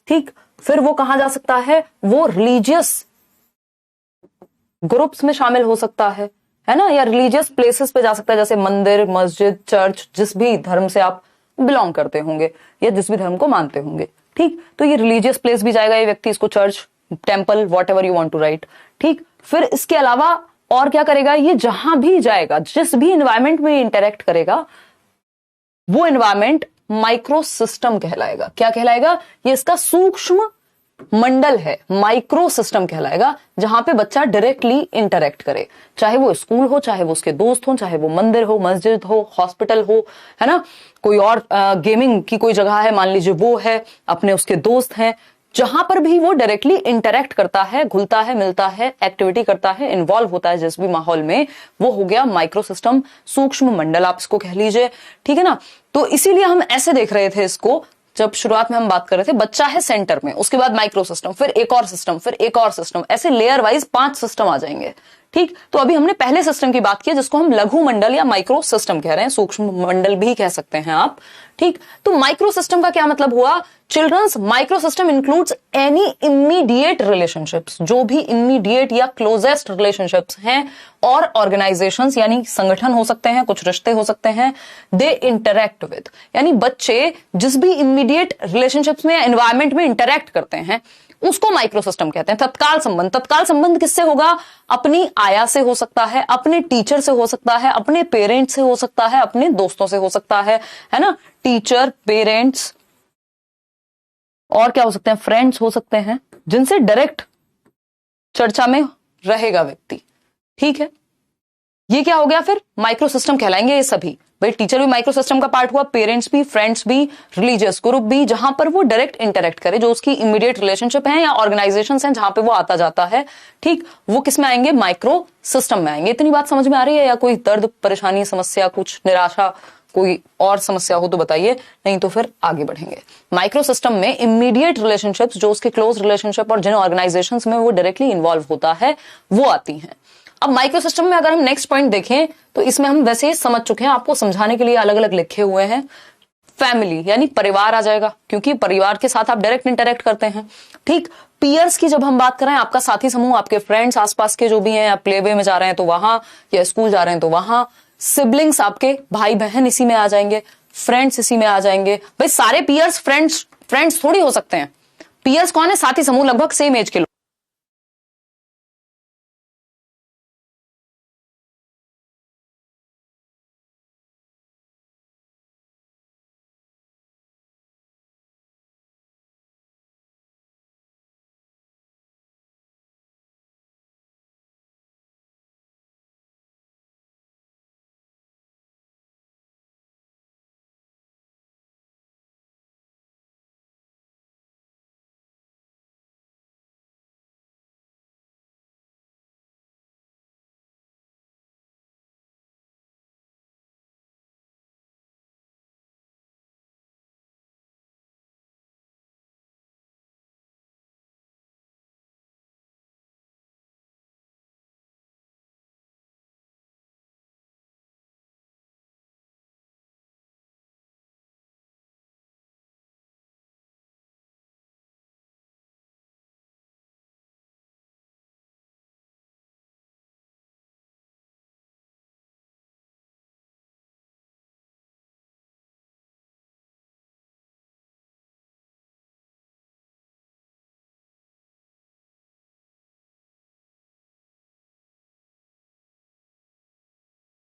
Speaker 1: ठीक, फिर वो कहां जा सकता है, वो रिलीजियस ग्रुप्स में शामिल हो सकता है ना, या रिलीजियस प्लेसेस पे जा सकता है, जैसे मंदिर, मस्जिद, चर्च, जिस भी धर्म से आप बिलोंग करते होंगे या जिस भी धर्म को मानते होंगे। ठीक, तो ये रिलीजियस प्लेस भी जाएगा ये व्यक्ति, इसको church, temple, whatever you want to write. ठीक, फिर इसके अलावा और क्या करेगा, ये जहां भी जाएगा, जिस भी इन्वायरमेंट में इंटरेक्ट करेगा, वो इन्वायरमेंट माइक्रो सिस्टम कहलाएगा। क्या कहलाएगा, ये इसका सूक्ष्म मंडल है, माइक्रो सिस्टम कहलाएगा, जहां पे बच्चा डायरेक्टली इंटरेक्ट करे। चाहे वो स्कूल हो, चाहे वो उसके दोस्त हो, चाहे वो मंदिर हो, मस्जिद हो, हॉस्पिटल हो, है ना, कोई और गेमिंग की कोई जगह है मान लीजिए, वो है, अपने उसके दोस्त हैं, जहां पर भी वो डायरेक्टली इंटरेक्ट करता है, घुलता है, मिलता है, एक्टिविटी करता है, इन्वॉल्व होता है जिस भी माहौल में, वो हो गया माइक्रो सिस्टम, सूक्ष्म मंडल आप इसको कह लीजिए। ठीक है ना। तो इसीलिए हम ऐसे देख रहे थे इसको, जब शुरुआत में हम बात कर रहे थे, बच्चा है सेंटर में, उसके बाद माइक्रो सिस्टम, फिर एक और सिस्टम, फिर एक और सिस्टम, ऐसे लेयर वाइज 5 सिस्टम आ जाएंगे। ठीक, तो अभी हमने पहले सिस्टम की बात की जिसको हम लघु मंडल या माइक्रो सिस्टम कह रहे हैं, सूक्ष्म मंडल भी कह सकते हैं आप। ठीक, तो माइक्रो सिस्टम का क्या मतलब हुआ, children's, microsystem includes any immediate relationships, जो भी इमीडिएट या क्लोजेस्ट रिलेशनशिप्स हैं, और ऑर्गेनाइजेशंस यानी संगठन हो सकते हैं, कुछ रिश्ते हो सकते हैं, दे इंटरेक्ट विद, यानी बच्चे जिस भी इमीडिएट रिलेशनशिप्स में या एनवायरमेंट में इंटरेक्ट करते हैं उसको माइक्रो सिस्टम कहते हैं। तत्काल संबंध, तत्काल संबंध किससे होगा, अपनी आया से हो सकता है, अपने टीचर से हो सकता है, अपने पेरेंट्स से हो सकता है, अपने दोस्तों से हो सकता है ना। टीचर, पेरेंट्स, और क्या हो सकते हैं, फ्रेंड्स हो सकते हैं, जिनसे डायरेक्ट चर्चा में रहेगा व्यक्ति। ठीक है, ये क्या हो गया, फिर माइक्रो सिस्टम कहलाएंगे ये सभी। भाई टीचर भी माइक्रो सिस्टम का पार्ट हुआ, पेरेंट्स भी, फ्रेंड्स भी, रिलीजियस ग्रुप भी, जहां पर वो डायरेक्ट इंटरेक्ट करे, जो उसकी इमीडिएट रिलेशनशिप है या ऑर्गेनाइजेशन है जहां पे वो आता जाता है। ठीक, वो किस में आएंगे, माइक्रो सिस्टम में आएंगे। इतनी बात समझ में आ रही है, या कोई दर्द, परेशानी, समस्या, कुछ निराशा, कोई और समस्या हो तो बताइए, नहीं तो फिर आगे बढ़ेंगे। माइक्रो सिस्टम में इमीडिएट रिलेशनशिप्स, जो उसके क्लोज रिलेशनशिप और जिन ऑर्गेनाइजेशन में वो डायरेक्टली इन्वॉल्व होता है, वो आती हैं। अब माइक्रो सिस्टम में अगर हम नेक्स्ट पॉइंट देखें, तो इसमें हम वैसे ही समझ चुके हैं, आपको समझाने के लिए अलग अलग लिखे हुए हैं। फैमिली यानी परिवार आ जाएगा, क्योंकि परिवार के साथ आप डायरेक्ट इंटरेक्ट करते हैं। ठीक, पीयर्स की जब हम बात करें, आपका साथी समूह, आपके फ्रेंड्स आसपास के जो भी हैं, आप प्ले वे में जा रहे हैं तो वहां, या स्कूल जा रहे हैं तो वहां। सिबलिंग्स, आपके भाई बहन इसी में आ जाएंगे, फ्रेंड्स इसी में आ जाएंगे। भाई सारे पीयर्स फ्रेंड्स फ्रेंड्स थोड़ी हो सकते हैं। पीयर्स कौन है, साथी समूह, लगभग सेम एज के लोग।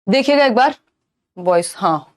Speaker 1: देखिएगा एक बार वॉइस, हाँ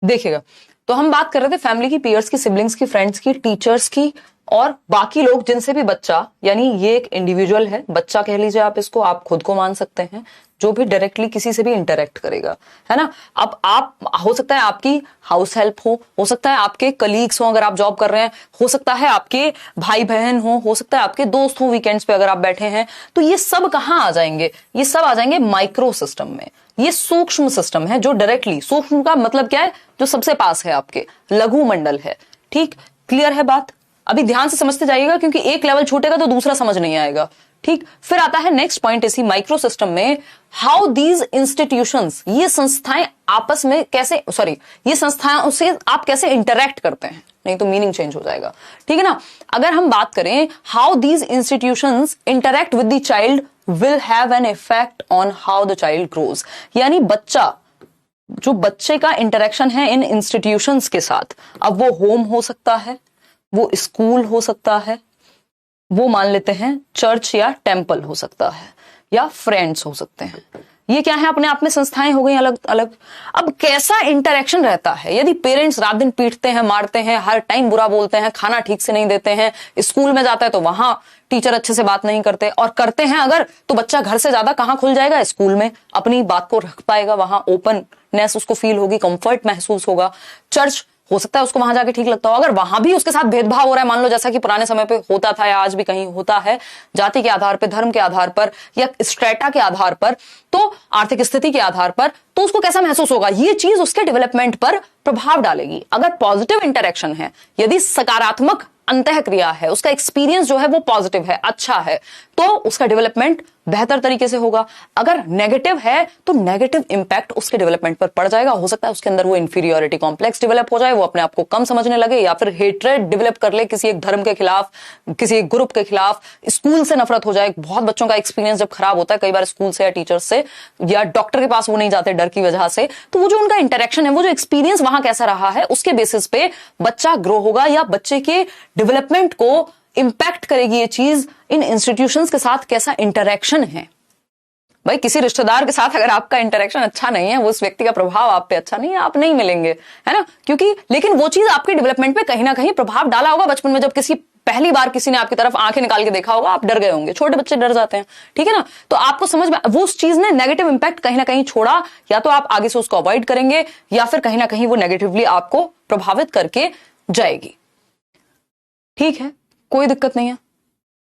Speaker 1: देखिएगा। तो हम बात कर रहे थे फैमिली की, पीयर्स की, सिबलिंग्स की, फ्रेंड्स की, टीचर्स की और बाकी लोग जिनसे भी बच्चा, यानी ये एक इंडिविजुअल है, बच्चा कह लीजिए आप इसको, आप खुद को मान सकते हैं, जो भी डायरेक्टली किसी से भी इंटरेक्ट करेगा, है ना। अब आप, हो सकता है आपकी हाउस हेल्प हो सकता है आपके कलीग्स हो अगर आप जॉब कर रहे हैं, हो सकता है आपके भाई बहन हो सकता है आपके दोस्त हो वीकेंड्स पे अगर आप बैठे हैं, तो ये सब कहां आ जाएंगे, ये सब आ जाएंगे माइक्रो सिस्टम में। ये सूक्ष्म सिस्टम है जो डायरेक्टली, सूक्ष्म का मतलब क्या है, जो सबसे पास है आपके, लघु मंडल है। ठीक, क्लियर है बात? अभी ध्यान से समझते जाइएगा क्योंकि एक लेवल छूटेगा तो दूसरा समझ नहीं आएगा। ठीक, फिर आता है नेक्स्ट पॉइंट इसी माइक्रो सिस्टम में, हाउ दीज इंस्टीट्यूशंस, ये संस्थाएं आपस में कैसे, सॉरी, ये संस्थाओं से आप कैसे इंटरेक्ट करते हैं, नहीं तो मीनिंग चेंज हो जाएगा। ठीक है ना। अगर हम बात करें how these institutions interact with the child will have an effect on how the child grows, यानी बच्चा, जो बच्चे का इंटरेक्शन है इन इंस्टीट्यूशंस के साथ, अब वो होम हो सकता है, वो स्कूल हो सकता है, वो मान लेते हैं चर्च या टेम्पल हो सकता है, या फ्रेंड्स हो सकते हैं। ये क्या है, अपने आप में संस्थाएं हो गई अलग अलग। अब कैसा इंटरेक्शन रहता है, यदि पेरेंट्स रात दिन पीटते हैं, मारते हैं, हर टाइम बुरा बोलते हैं, खाना ठीक से नहीं देते हैं, स्कूल में जाता है तो वहां टीचर अच्छे से बात नहीं करते, और करते हैं अगर तो बच्चा घर से ज्यादा कहां खुल जाएगा, स्कूल में अपनी बात को रख पाएगा, वहां ओपननेस उसको फील होगी, कंफर्ट महसूस होगा। चर्च हो सकता है उसको वहां जाके ठीक लगता हो, अगर वहां भी उसके साथ भेदभाव हो रहा है, मान लो जैसा कि पुराने समय पे होता था या आज भी कहीं होता है, जाति के आधार पर, धर्म के आधार पर, या स्ट्रेटा के आधार पर, तो आर्थिक स्थिति के आधार पर, तो उसको कैसा महसूस होगा, ये चीज उसके डेवलपमेंट पर प्रभाव डालेगी। अगर पॉजिटिव इंटरेक्शन है, यदि सकारात्मक अंतः क्रिया है, उसका एक्सपीरियंस जो है वो पॉजिटिव है, अच्छा है, तो उसका डेवलपमेंट बेहतर तरीके से होगा। अगर नेगेटिव है तो नेगेटिव इंपैक्ट उसके डेवलपमेंट पर पड़ जाएगा। हो सकता है उसके अंदर वो इंफीरियोरिटी कॉम्प्लेक्स डेवलप हो जाए, वो अपने आप को कम समझने लगे, या फिर हेट्रेड डेवलप कर ले किसी एक धर्म के खिलाफ, किसी एक ग्रुप के खिलाफ, स्कूल से नफरत हो जाए। बहुत बच्चों का एक्सपीरियंस जब खराब होता है कई बार स्कूल से या टीचर्स से, या डॉक्टर के पास वो नहीं जाते डर की वजह से, तो वो जो उनका इंटरेक्शन है, वो जो एक्सपीरियंस वहां कैसा रहा है, उसके बेसिस पे बच्चा ग्रो होगा, या बच्चे के डेवलपमेंट को इंपैक्ट करेगी ये चीज, इन इंस्टीट्यूशंस के साथ कैसा इंटरेक्शन है। भाई किसी रिश्तेदार के साथ अगर आपका इंटरेक्शन अच्छा नहीं है, वो उस व्यक्ति का प्रभाव आप पे अच्छा नहीं है, आप नहीं मिलेंगे, है ना, क्योंकि लेकिन वो चीज आपके डेवलपमेंट पे कहीं ना कहीं प्रभाव डाला होगा। बचपन में जब किसी पहली बार किसी ने आपकी तरफ आंखें निकाल के देखा होगा, आप डर गए होंगे, छोटे बच्चे डर जाते हैं, ठीक है ना। तो आपको समझ में वो उस चीज ने नेगेटिव इंपैक्ट कहीं ना कहीं छोड़ा, या तो आप आगे से उसको अवॉइड करेंगे, या फिर कहीं ना कहीं वो नेगेटिवली आपको प्रभावित करके जाएगी। ठीक है, कोई दिक्कत नहीं है।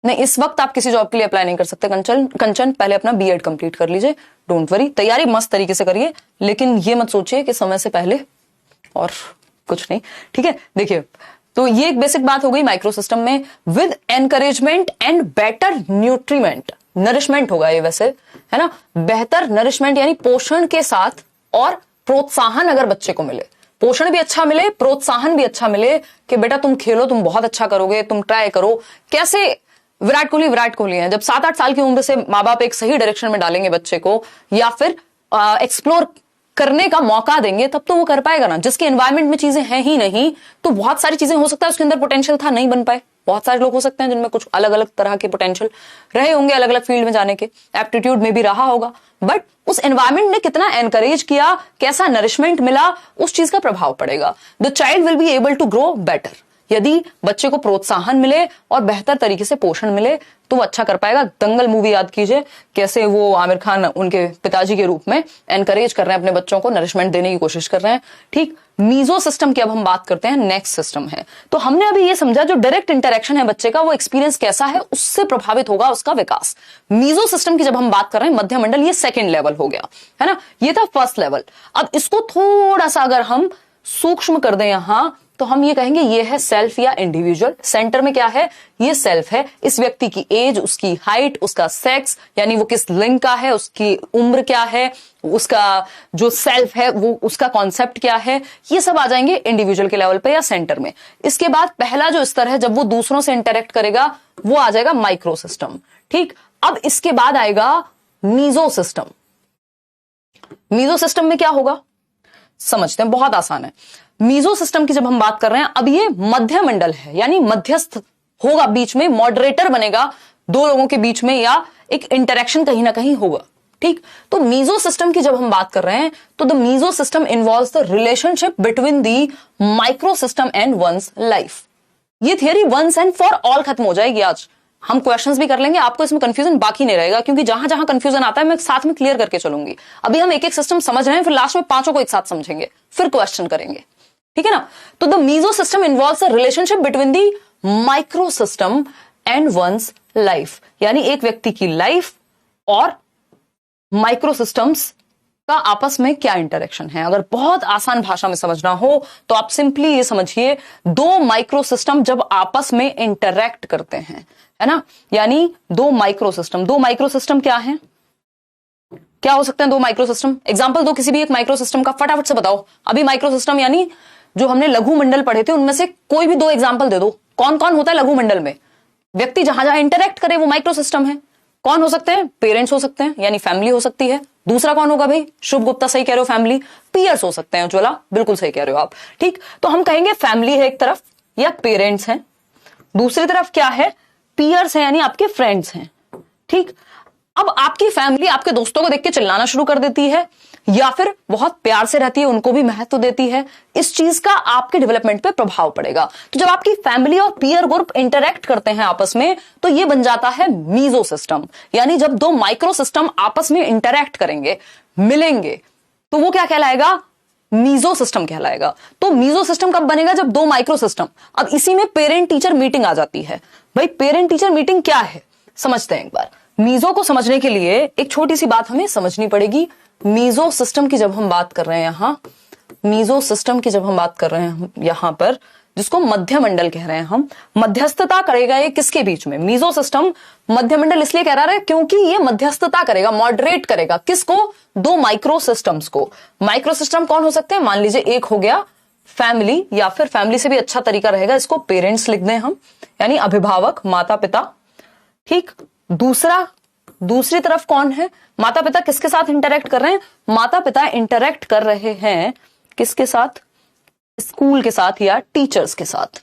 Speaker 1: नहीं, इस वक्त आप किसी जॉब के लिए अप्लाई नहीं कर सकते कंचन, पहले अपना बीएड कंप्लीट कर लीजिए, डोंट वरी, तैयारी मस्त तरीके से करिए, लेकिन ये मत सोचिए कि समय से पहले और कुछ नहीं। ठीक है, देखिए, तो ये एक बेसिक बात हो गई माइक्रो सिस्टम में। With encouragement and better nutriment, nourishment होगा ये वैसे, है ना, बेहतर नरिशमेंट यानी पोषण के साथ, और प्रोत्साहन अगर बच्चे को मिले, पोषण भी अच्छा मिले, प्रोत्साहन भी अच्छा मिले कि बेटा तुम खेलो, तुम बहुत अच्छा करोगे, तुम ट्राई करो। कैसे, विराट कोहली हैं, जब 7-8 साल की उम्र से माँ बाप एक सही डायरेक्शन में डालेंगे बच्चे को, या फिर एक्सप्लोर करने का मौका देंगे, तब तो वो कर पाएगा ना। जिसके एनवायरमेंट में चीजें हैं ही नहीं, तो बहुत सारी चीजें हो सकता है उसके अंदर पोटेंशियल था, नहीं बन पाए। बहुत सारे लोग हो सकते हैं जिनमें कुछ अलग अलग तरह के पोटेंशियल रहे होंगे, अलग अलग फील्ड में जाने के, एप्टीट्यूड में भी रहा होगा, बट उस एनवायरमेंट ने कितना एनकरेज किया, कैसा नरिशमेंट मिला, उस चीज का प्रभाव पड़ेगा। The child will be able to grow better. यदि बच्चे को प्रोत्साहन मिले और बेहतर तरीके से पोषण मिले तो वो अच्छा कर पाएगा। दंगल मूवी याद कीजिए, कैसे वो आमिर खान उनके पिताजी के रूप में एनकरेज कर रहे हैं अपने बच्चों को, नरिशमेंट देने की कोशिश कर रहे हैं। ठीक, मीजो सिस्टम की अब हम बात करते हैं, नेक्स्ट सिस्टम है। तो हमने अभी ये समझा जो डायरेक्ट इंटरेक्शन है बच्चे का, वो एक्सपीरियंस कैसा है, उससे प्रभावित होगा उसका विकास। मीजो सिस्टम की जब हम बात कर रहे हैं, मध्य मंडल, ये सेकेंड लेवल हो गया, है ना, ये था फर्स्ट लेवल। अब इसको थोड़ा सा अगर हम सूक्ष्म कर दें यहां, तो हम ये कहेंगे ये है सेल्फ या इंडिविजुअल। सेंटर में क्या है, ये सेल्फ है, इस व्यक्ति की एज, उसकी हाइट, उसका सेक्स, यानी वो किस लिंग का है, उसकी उम्र क्या है, उसका जो सेल्फ है वो उसका कॉन्सेप्ट क्या है, ये सब आ जाएंगे इंडिविजुअल के लेवल पे या सेंटर में। इसके बाद पहला जो स्तर है, जब वो दूसरों से इंटरेक्ट करेगा, वो आ जाएगा माइक्रो सिस्टम। ठीक, अब इसके बाद आएगा मीजो सिस्टम। मीजो सिस्टम में क्या होगा समझते हैं, बहुत आसान है। मीजो सिस्टम की जब हम बात कर रहे हैं, अब ये मध्य मंडल है, यानी मध्यस्थ होगा, बीच में मॉडरेटर बनेगा दो लोगों के बीच में, या एक इंटरेक्शन कहीं ना कहीं होगा। ठीक, तो मीजो सिस्टम की जब हम बात कर रहे हैं तो the meso system involves the relationship between the micro system and one's life. ये theory once and for all खत्म हो जाएगी। आज हम क्वेश्चंस भी कर लेंगे, आपको इसमें कंफ्यूजन बाकी नहीं रहेगा, क्योंकि जहां जहां कंफ्यूजन आता है मैं साथ में क्लियर करके चलूंगी। अभी हम एक एक सिस्टम समझ रहे हैं, फिर लास्ट में पांचों को एक साथ समझेंगे, फिर क्वेश्चन करेंगे, ठीक है ना। तो the meso system involves the relationship between the micro system and one's life, यानी एक व्यक्ति की लाइफ और माइक्रो सिस्टम्स का आपस में क्या इंटरेक्शन है। अगर बहुत आसान भाषा में समझना हो तो आप सिंपली ये समझिए, दो माइक्रो सिस्टम जब आपस में इंटरेक्ट करते हैं, है ना, यानी दो माइक्रो सिस्टम क्या है, क्या हो सकते हैं दो माइक्रो सिस्टम। एग्जांपल दो किसी भी एक माइक्रो सिस्टम का, फटाफट से बताओ। अभी माइक्रो सिस्टम यानी जो हमने लघु मंडल पढ़े थे उनमें से कोई भी दो एग्जांपल दे दो। कौन कौन होता है लघु मंडल में? व्यक्ति जहां जहां इंटरेक्ट करे वो माइक्रो सिस्टम है। कौन हो सकते हैं? पेरेंट्स हो सकते हैं, यानी फैमिली हो सकती है। दूसरा कौन होगा भाई? शुभ गुप्ता सही कह रहे हो, फैमिली। पीयर्स हो सकते हैं, उज्ज्वला बिल्कुल सही कह रहे हो आप। ठीक, तो हम कहेंगे फैमिली है एक तरफ या पेरेंट्स हैं, दूसरी तरफ क्या है? पीयर्स है, यानी आपके फ्रेंड्स हैं। ठीक, अब आपकी फैमिली आपके दोस्तों को देख के चिल्लाना शुरू कर देती है या फिर बहुत प्यार से रहती है, उनको भी महत्व देती है, इस चीज का आपके डेवलपमेंट पे प्रभाव पड़ेगा। तो जब आपकी फैमिली और पीयर ग्रुप इंटरेक्ट करते हैं आपस में तो ये बन जाता है मीजो सिस्टम, यानी जब दो माइक्रो सिस्टम आपस में इंटरेक्ट करेंगे, मिलेंगे, तो वो क्या कहलाएगा? मीजो सिस्टम कहलाएगा। तो मीजो सिस्टम कब बनेगा? जब दो माइक्रो सिस्टम, अब इसी में पेरेंट टीचर मीटिंग आ जाती है। भाई पेरेंट टीचर मीटिंग क्या है समझते हैं एक बार। मीजो को समझने के लिए एक छोटी सी बात हमें समझनी पड़ेगी। मीजो सिस्टम की जब हम बात कर रहे हैं मीजो सिस्टम की जब हम बात कर रहे हैं यहां पर, जिसको मध्यमंडल कह रहे हैं हम, मध्यस्थता करेगा ये किसके बीच में? मीजो सिस्टम मध्यमंडल इसलिए कह रहा है क्योंकि ये मध्यस्थता करेगा, मॉडरेट करेगा। किसको? दो माइक्रो सिस्टम्स को। माइक्रो सिस्टम कौन हो सकते हैं? मान लीजिए एक हो गया फैमिली, या फिर फैमिली से भी अच्छा तरीका रहेगा इसको पेरेंट्स लिख दें हम, यानी अभिभावक, माता पिता। ठीक, दूसरी तरफ कौन है? माता पिता किसके साथ इंटरेक्ट कर रहे हैं? माता पिता इंटरेक्ट कर रहे हैं किसके साथ? स्कूल के साथ या टीचर्स के साथ।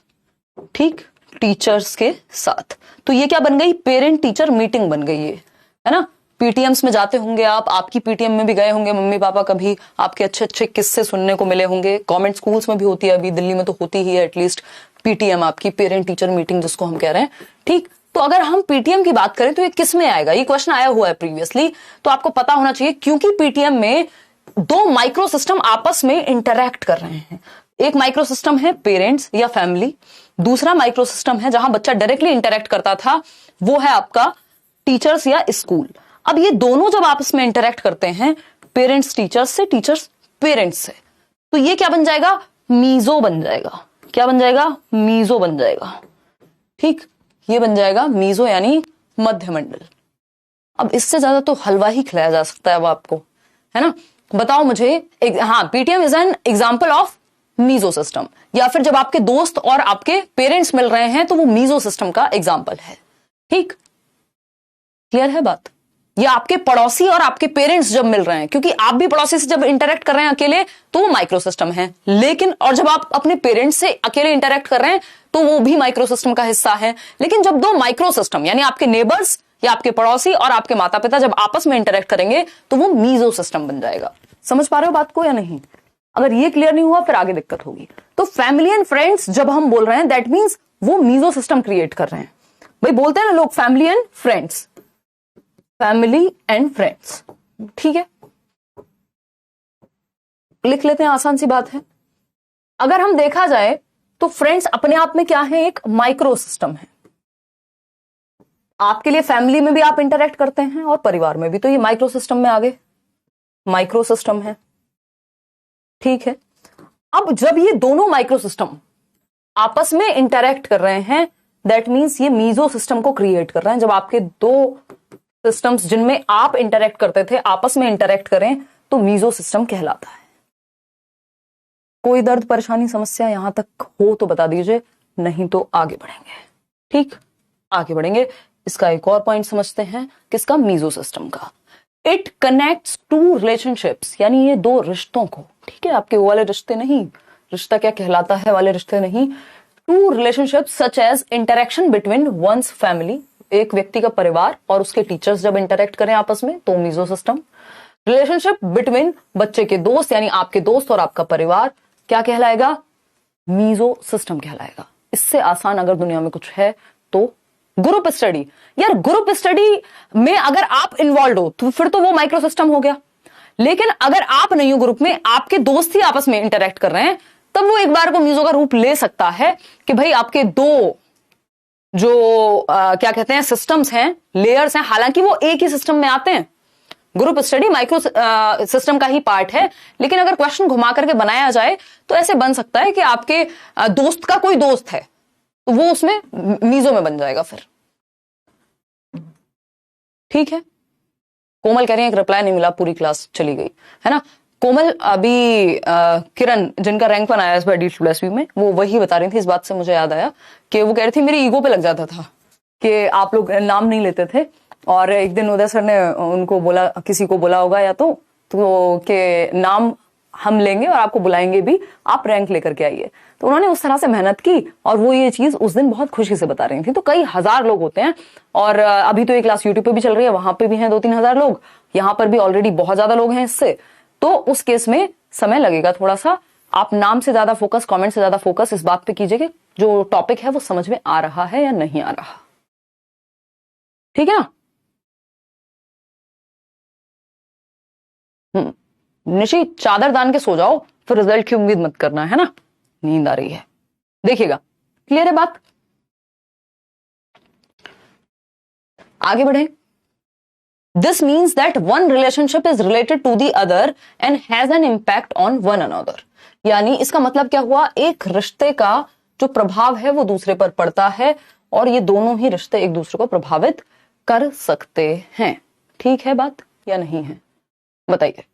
Speaker 1: ठीक, टीचर्स के साथ। तो ये क्या बन गई? पेरेंट टीचर मीटिंग बन गई है ना। पीटीएम्स में जाते होंगे आप, आपकी पीटीएम में भी गए होंगे मम्मी पापा, कभी आपके अच्छे अच्छे किस्से सुनने को मिले होंगे। गवर्नमेंट स्कूल्स में भी होती है, अभी दिल्ली में तो होती ही है एटलीस्ट पीटीएम, आपकी पेरेंट टीचर मीटिंग जिसको हम कह रहे हैं। ठीक, तो अगर हम पीटीएम की बात करें तो ये किस में आएगा? ये क्वेश्चन आया हुआ है प्रीवियसली, तो आपको पता होना चाहिए, क्योंकि पीटीएम में दो माइक्रो सिस्टम आपस में इंटरैक्ट कर रहे हैं। एक माइक्रो सिस्टम है पेरेंट्स या फैमिली, दूसरा माइक्रो सिस्टम है जहां बच्चा डायरेक्टली इंटरैक्ट करता था, वो है आपका टीचर्स या स्कूल। अब ये दोनों जब आपस में इंटरैक्ट करते हैं, पेरेंट्स टीचर्स से, टीचर्स पेरेंट्स से, तो ये क्या बन जाएगा? मीजो बन जाएगा। क्या बन जाएगा? मीजो बन जाएगा। ठीक, ये बन जाएगा मीजो, यानी मध्यमंडल। अब इससे ज्यादा तो हलवा ही खिलाया जा सकता है अब आपको, है ना। बताओ मुझे, हाँ, PTM is an example of mesosystem, या फिर जब आपके दोस्त और आपके पेरेंट्स मिल रहे हैं तो वो मीजो सिस्टम का एग्जाम्पल है। ठीक, क्लियर है बात? या आपके पड़ोसी और आपके पेरेंट्स जब मिल रहे हैं, क्योंकि आप भी पड़ोसी से जब इंटरेक्ट कर रहे हैं अकेले तो वो माइक्रो सिस्टम है, लेकिन और जब आप अपने पेरेंट्स से अकेले इंटरेक्ट कर रहे हैं तो वो भी माइक्रो सिस्टम का हिस्सा है। लेकिन जब दो माइक्रो सिस्टम यानी आपके नेबर्स या आपके पड़ोसी और आपके माता पिता जब आपस में इंटरेक्ट करेंगे तो वो मीजो सिस्टम बन जाएगा। समझ पा रहे हो बात को या नहीं? अगर ये क्लियर नहीं हुआ फिर आगे दिक्कत होगी। तो फैमिली एंड फ्रेंड्स जब हम बोल रहे हैं दैट मीन्स वो मीजो सिस्टम क्रिएट कर रहे हैं। भाई बोलते हैं ना लोग family and friends, family and friends. ठीक है, लिख लेते हैं, आसान सी बात है। अगर हम देखा जाए तो फ्रेंड्स अपने आप में क्या है? एक माइक्रो सिस्टम है। आपके लिए फैमिली में भी आप इंटरेक्ट करते हैं और परिवार में भी, तो ये माइक्रो सिस्टम में आ गए, माइक्रो सिस्टम है। ठीक है, अब जब ये दोनों माइक्रो सिस्टम आपस में इंटरेक्ट कर रहे हैं दैट मीन्स ये मीजो सिस्टम को क्रिएट कर रहे हैं। जब आपके दो सिस्टम्स जिनमें आप इंटरेक्ट करते थे आपस में इंटरेक्ट करें तो मीजो सिस्टम कहलाता है। कोई दर्द परेशानी समस्या यहां तक हो तो बता दीजिए, नहीं तो आगे बढ़ेंगे। ठीक, आगे बढ़ेंगे। इसका एक और पॉइंट समझते हैं, किसका? मीजो सिस्टम का। इट कनेक्ट्स टू रिलेशनशिप्स, यानी ये दो रिश्तों को, ठीक है, आपके वो वाले रिश्ते नहीं, रिश्ता क्या कहलाता है वाले रिश्ते नहीं, two relationships such as interaction between one's family, एक व्यक्ति का परिवार और उसके टीचर्स जब इंटरेक्ट करें आपस में तो मीजो सिस्टम। रिलेशनशिप बिटवीन बच्चे के दोस्त यानी आपके दोस्त और आपका परिवार क्या कहलाएगा? मीजो सिस्टम कहलाएगा। इससे आसान अगर दुनिया में कुछ है तो ग्रुप स्टडी। यार ग्रुप स्टडी में अगर आप इन्वॉल्व हो तो फिर तो वो माइक्रो सिस्टम हो गया, लेकिन अगर आप नहीं हो ग्रुप में, आपके दोस्त ही आपस में इंटरेक्ट कर रहे हैं, तब वो एक बार को मीजो का रूप ले सकता है कि भाई आपके दो जो क्या कहते हैं सिस्टम्स हैं, लेयर्स हैं, हालांकि वो एक ही सिस्टम में आते हैं। ग्रुप स्टडी माइक्रो सिस्टम का ही पार्ट है, लेकिन अगर क्वेश्चन घुमा करके बनाया जाए तो ऐसे बन सकता है कि आपके दोस्त का कोई दोस्त है तो वो उसमें मीजो में बन जाएगा फिर। ठीक है, कोमल कह रही है एक रिप्लाई नहीं मिला, पूरी क्लास चली गई है ना। कोमल अभी किरण जिनका रैंक 1 आया इस बार D+B में, वो वही बता रही थी। इस बात से मुझे याद आया कि वो कह रही थी मेरी ईगो पे लग जाता था कि आप लोग नाम नहीं लेते थे, और एक दिन उदय सर ने उनको बोला, किसी को बोला होगा या तो कि नाम हम लेंगे और आपको बुलाएंगे भी, आप रैंक लेकर के आइए। तो उन्होंने उस तरह से मेहनत की और वो ये चीज उस दिन बहुत खुशी से बता रही थी। तो कई हजार लोग होते हैं, और अभी तो ये क्लास यूट्यूब पे भी चल रही है, वहां पे भी हैं 2-3 हजार लोग, यहाँ पर भी ऑलरेडी बहुत ज्यादा लोग हैं इससे। तो उस केस में समय लगेगा थोड़ा सा। आप नाम से ज्यादा फोकस, कमेंट से ज्यादा फोकस इस बात पे कीजिए कि जो टॉपिक है वो समझ में आ रहा है या नहीं आ रहा। ठीक है ना। निशी चादर दान के सो जाओ, फिर रिजल्ट की उम्मीद मत करना, है ना, नींद आ रही है। देखिएगा, क्लियर है बात। आगे बढ़े। This means that one relationship is related to the other and has an impact on one another. यानी इसका मतलब क्या हुआ, एक रिश्ते का जो प्रभाव है वो दूसरे पर पड़ता है, और ये दोनों ही रिश्ते एक दूसरे को प्रभावित कर सकते हैं। ठीक है बात या नहीं है, बताइए।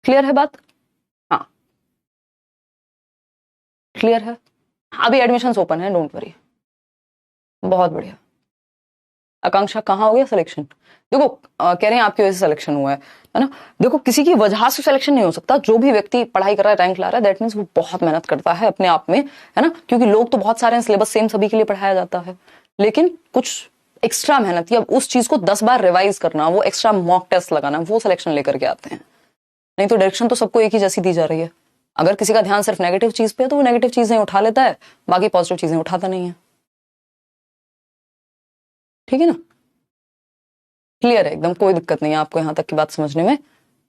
Speaker 1: क्लियर है बात? हाँ क्लियर है। अभी एडमिशंस ओपन है, डोंट वरी। बहुत बढ़िया। आकांक्षा कहाँ हो गया सिलेक्शन? देखो कह रहे हैं आपकी वजह से सिलेक्शन हुआ है ना। देखो किसी की वजह से सिलेक्शन नहीं हो सकता। जो भी व्यक्ति पढ़ाई कर रहा है, रैंक ला रहा है, दैट मीन्स वो बहुत मेहनत करता है अपने आप में, है ना। क्योंकि लोग तो बहुत सारे हैं, सिलेबस सेम सभी के लिए पढ़ाया जाता है, लेकिन कुछ एक्स्ट्रा मेहनत या उस चीज को 10 बार रिवाइज करना, वो एक्स्ट्रा मॉक टेस्ट लगाना, वो सिलेक्शन लेकर के आते हैं। नहीं तो डायरेक्शन तो सबको एक ही जैसी दी जा रही है। अगर किसी का ध्यान सिर्फ नेगेटिव चीज पे है तो वो नेगेटिव चीजें उठा लेता है, बाकी पॉजिटिव चीजें उठाता नहीं है। ठीक है ना, क्लियर है एकदम, कोई दिक्कत नहीं है आपको यहां तक की बात समझने में।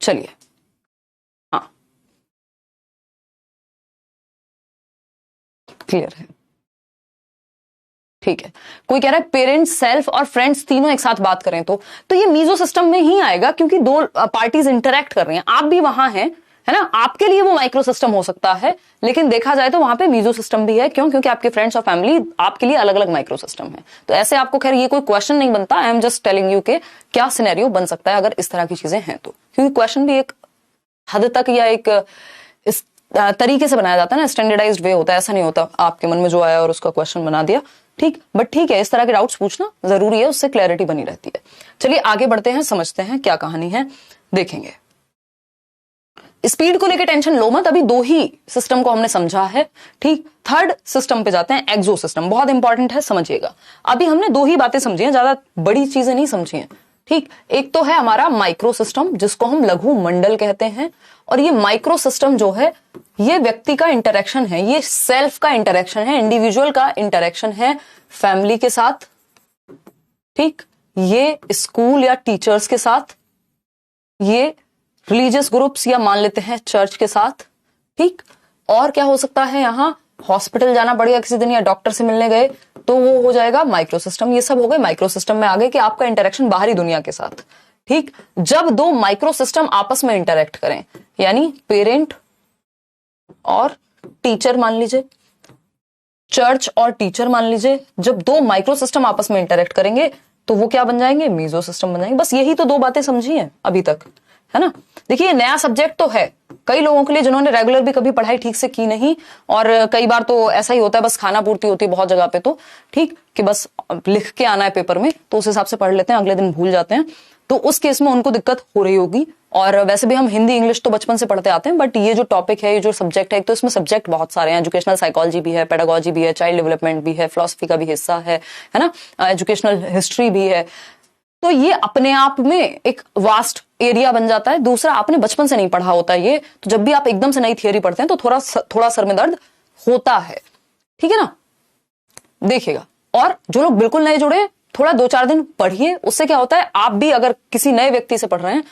Speaker 1: चलिए हाँ क्लियर है, ठीक है। कोई कह रहा है पेरेंट्स, सेल्फ और फ्रेंड्स तीनों एक साथ बात करें तो ये मीजो सिस्टम में ही आएगा, क्योंकि दो पार्टीज इंटरेक्ट कर रही हैं, आप भी वहां हैं, है ना। आपके लिए वो माइक्रो सिस्टम हो सकता है, लेकिन देखा जाए तो वहां पे मीजो सिस्टम भी है। क्यों? क्योंकि आपके फ्रेंड्स और फैमिली आपके लिए अलग अलग माइक्रो सिस्टम है। तो ऐसे आपको खैर ये कोई क्वेश्चन नहीं बनता, I am just telling you के क्या सिनेरियो बन सकता है अगर इस तरह की चीजें हैं तो। क्योंकि क्वेश्चन भी एक हद तक या एक इस तरीके से बनाया जाता है ना, स्टैंडर्डाइज्ड वे होता है। ऐसा नहीं होता आपके मन में जो आया और उसका क्वेश्चन बना दिया, ठीक। बट ठीक है, इस तरह के डाउट्स पूछना जरूरी है, उससे क्लैरिटी बनी रहती है। चलिए आगे बढ़ते हैं, समझते हैं क्या कहानी है, देखेंगे। स्पीड को लेकर टेंशन लो मत, अभी 2 ही सिस्टम को हमने समझा है, ठीक। थर्ड सिस्टम पे जाते हैं, एक्सो सिस्टम, बहुत इंपॉर्टेंट है, समझिएगा। अभी हमने 2 ही बातें समझी हैं, ज्यादा बड़ी चीजें नहीं समझी हैं, ठीक। एक तो है हमारा माइक्रो सिस्टम, जिसको हम लघु मंडल कहते हैं, और ये माइक्रो सिस्टम जो है ये व्यक्ति का इंटरेक्शन है, ये सेल्फ का इंटरेक्शन है, इंडिविजुअल का इंटरेक्शन है फैमिली के साथ, ठीक। ये स्कूल या टीचर्स के साथ, ये रिलीजियस ग्रुप्स या मान लेते हैं चर्च के साथ, ठीक। और क्या हो सकता है, यहां हॉस्पिटल जाना पड़ेगा किसी दिन या डॉक्टर से मिलने गए तो वो हो जाएगा माइक्रो सिस्टम। ये सब हो गए माइक्रो सिस्टम में आ गए कि आपका इंटरेक्शन बाहरी दुनिया के साथ, ठीक। जब 2 माइक्रो सिस्टम आपस में इंटरेक्ट करें, यानी पेरेंट और टीचर मान लीजिए, चर्च और टीचर मान लीजिए, जब 2 माइक्रो सिस्टम आपस में इंटरेक्ट करेंगे तो वो क्या बन जाएंगे, मीजो सिस्टम बन जाएंगे। बस यही तो 2 बातें समझी हैं अभी तक, है ना। देखिए नया सब्जेक्ट तो है कई लोगों के लिए जिन्होंने रेगुलर भी कभी पढ़ाई ठीक से की नहीं, और कई बार तो ऐसा ही होता है, बस खाना पूर्ति होती है बहुत जगह पे, तो ठीक कि बस लिख के आना है पेपर में, तो उस हिसाब से पढ़ लेते हैं, अगले दिन भूल जाते हैं, तो उस केस में उनको दिक्कत हो रही होगी। और वैसे भी हम हिंदी इंग्लिश तो बचपन से पढ़ते आते हैं, बट ये जो टॉपिक है, ये जो सब्जेक्ट है, एक तो इसमें सब्जेक्ट बहुत सारे हैं, एजुकेशनल साइकोलॉजी भी है, पेडागोजी भी है, चाइल्ड डेवलपमेंट भी है, फिलोसफी का भी हिस्सा है ना, एजुकेशनल हिस्ट्री भी है, तो ये अपने आप में एक वास्ट एरिया बन जाता है। दूसरा, आपने बचपन से नहीं पढ़ा होता ये, तो जब भी आप एकदम से नई थियरी पढ़ते हैं तो थोड़ा सर में दर्द होता है, ठीक है ना। देखिएगा, और जो लोग बिल्कुल नए जुड़े, थोड़ा 2-4 दिन पढ़िए, उससे क्या होता है, आप भी अगर किसी नए व्यक्ति से पढ़ रहे हैं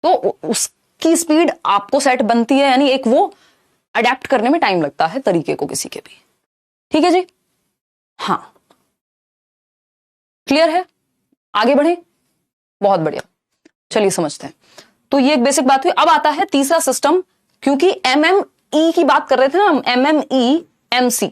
Speaker 1: तो उसकी स्पीड आपको सेट बनती है, यानी एक वो अडेप्ट करने में टाइम लगता है तरीके को किसी के भी, ठीक है जी। हाँ, क्लियर है, आगे बढ़े, बहुत बढ़िया, चलिए समझते हैं। तो ये एक बेसिक बात हुई। अब आता है तीसरा सिस्टम, क्योंकि MME की बात कर रहे थे ना हम, MME MC,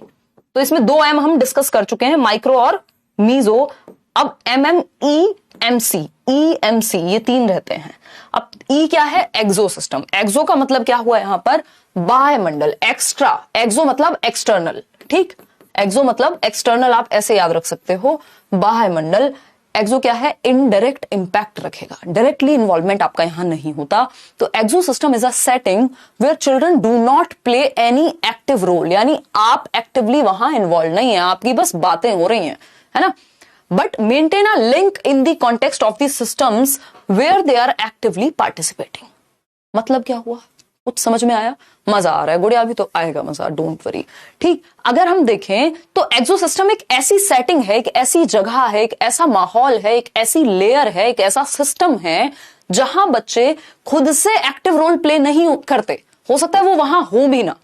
Speaker 1: तो इसमें 2 M हम डिस्कस कर चुके हैं, माइक्रो और मीजो। अब MME MC, EMC, ये 3 रहते हैं। अब E क्या है, एक्सो सिस्टम। एक्सो का मतलब क्या हुआ यहां पर, बाह्यमंडल, एक्स्ट्रा। एक्सो मतलब एक्सटर्नल, ठीक, एक्सो मतलब एक्सटर्नल, आप ऐसे याद रख सकते हो, बाह्यमंडल। एक्सो क्या है, इनडायरेक्ट इंपैक्ट रखेगा, डायरेक्टली इन्वॉल्वमेंट आपका यहां नहीं होता। तो exo system is a setting where children do not play any active role, यानी आप एक्टिवली वहां इन्वॉल्व नहीं है, आपकी बस बातें हो रही हैं, है ना। But maintain a link in the context of the systems where they are actively participating. मतलब क्या हुआ, कुछ समझ में आया, मजा आ रहा है गुड़िया, अभी तो आएगा मजा, डोंट वरी, ठीक। अगर हम देखें तो एक्सो सिस्टम एक ऐसी सेटिंग है, एक ऐसी जगह है, एक ऐसा माहौल है, एक ऐसी लेयर है, एक ऐसा सिस्टम है जहां बच्चे खुद से एक्टिव रोल प्ले नहीं करते, हो सकता है वो वहां हो भी ना,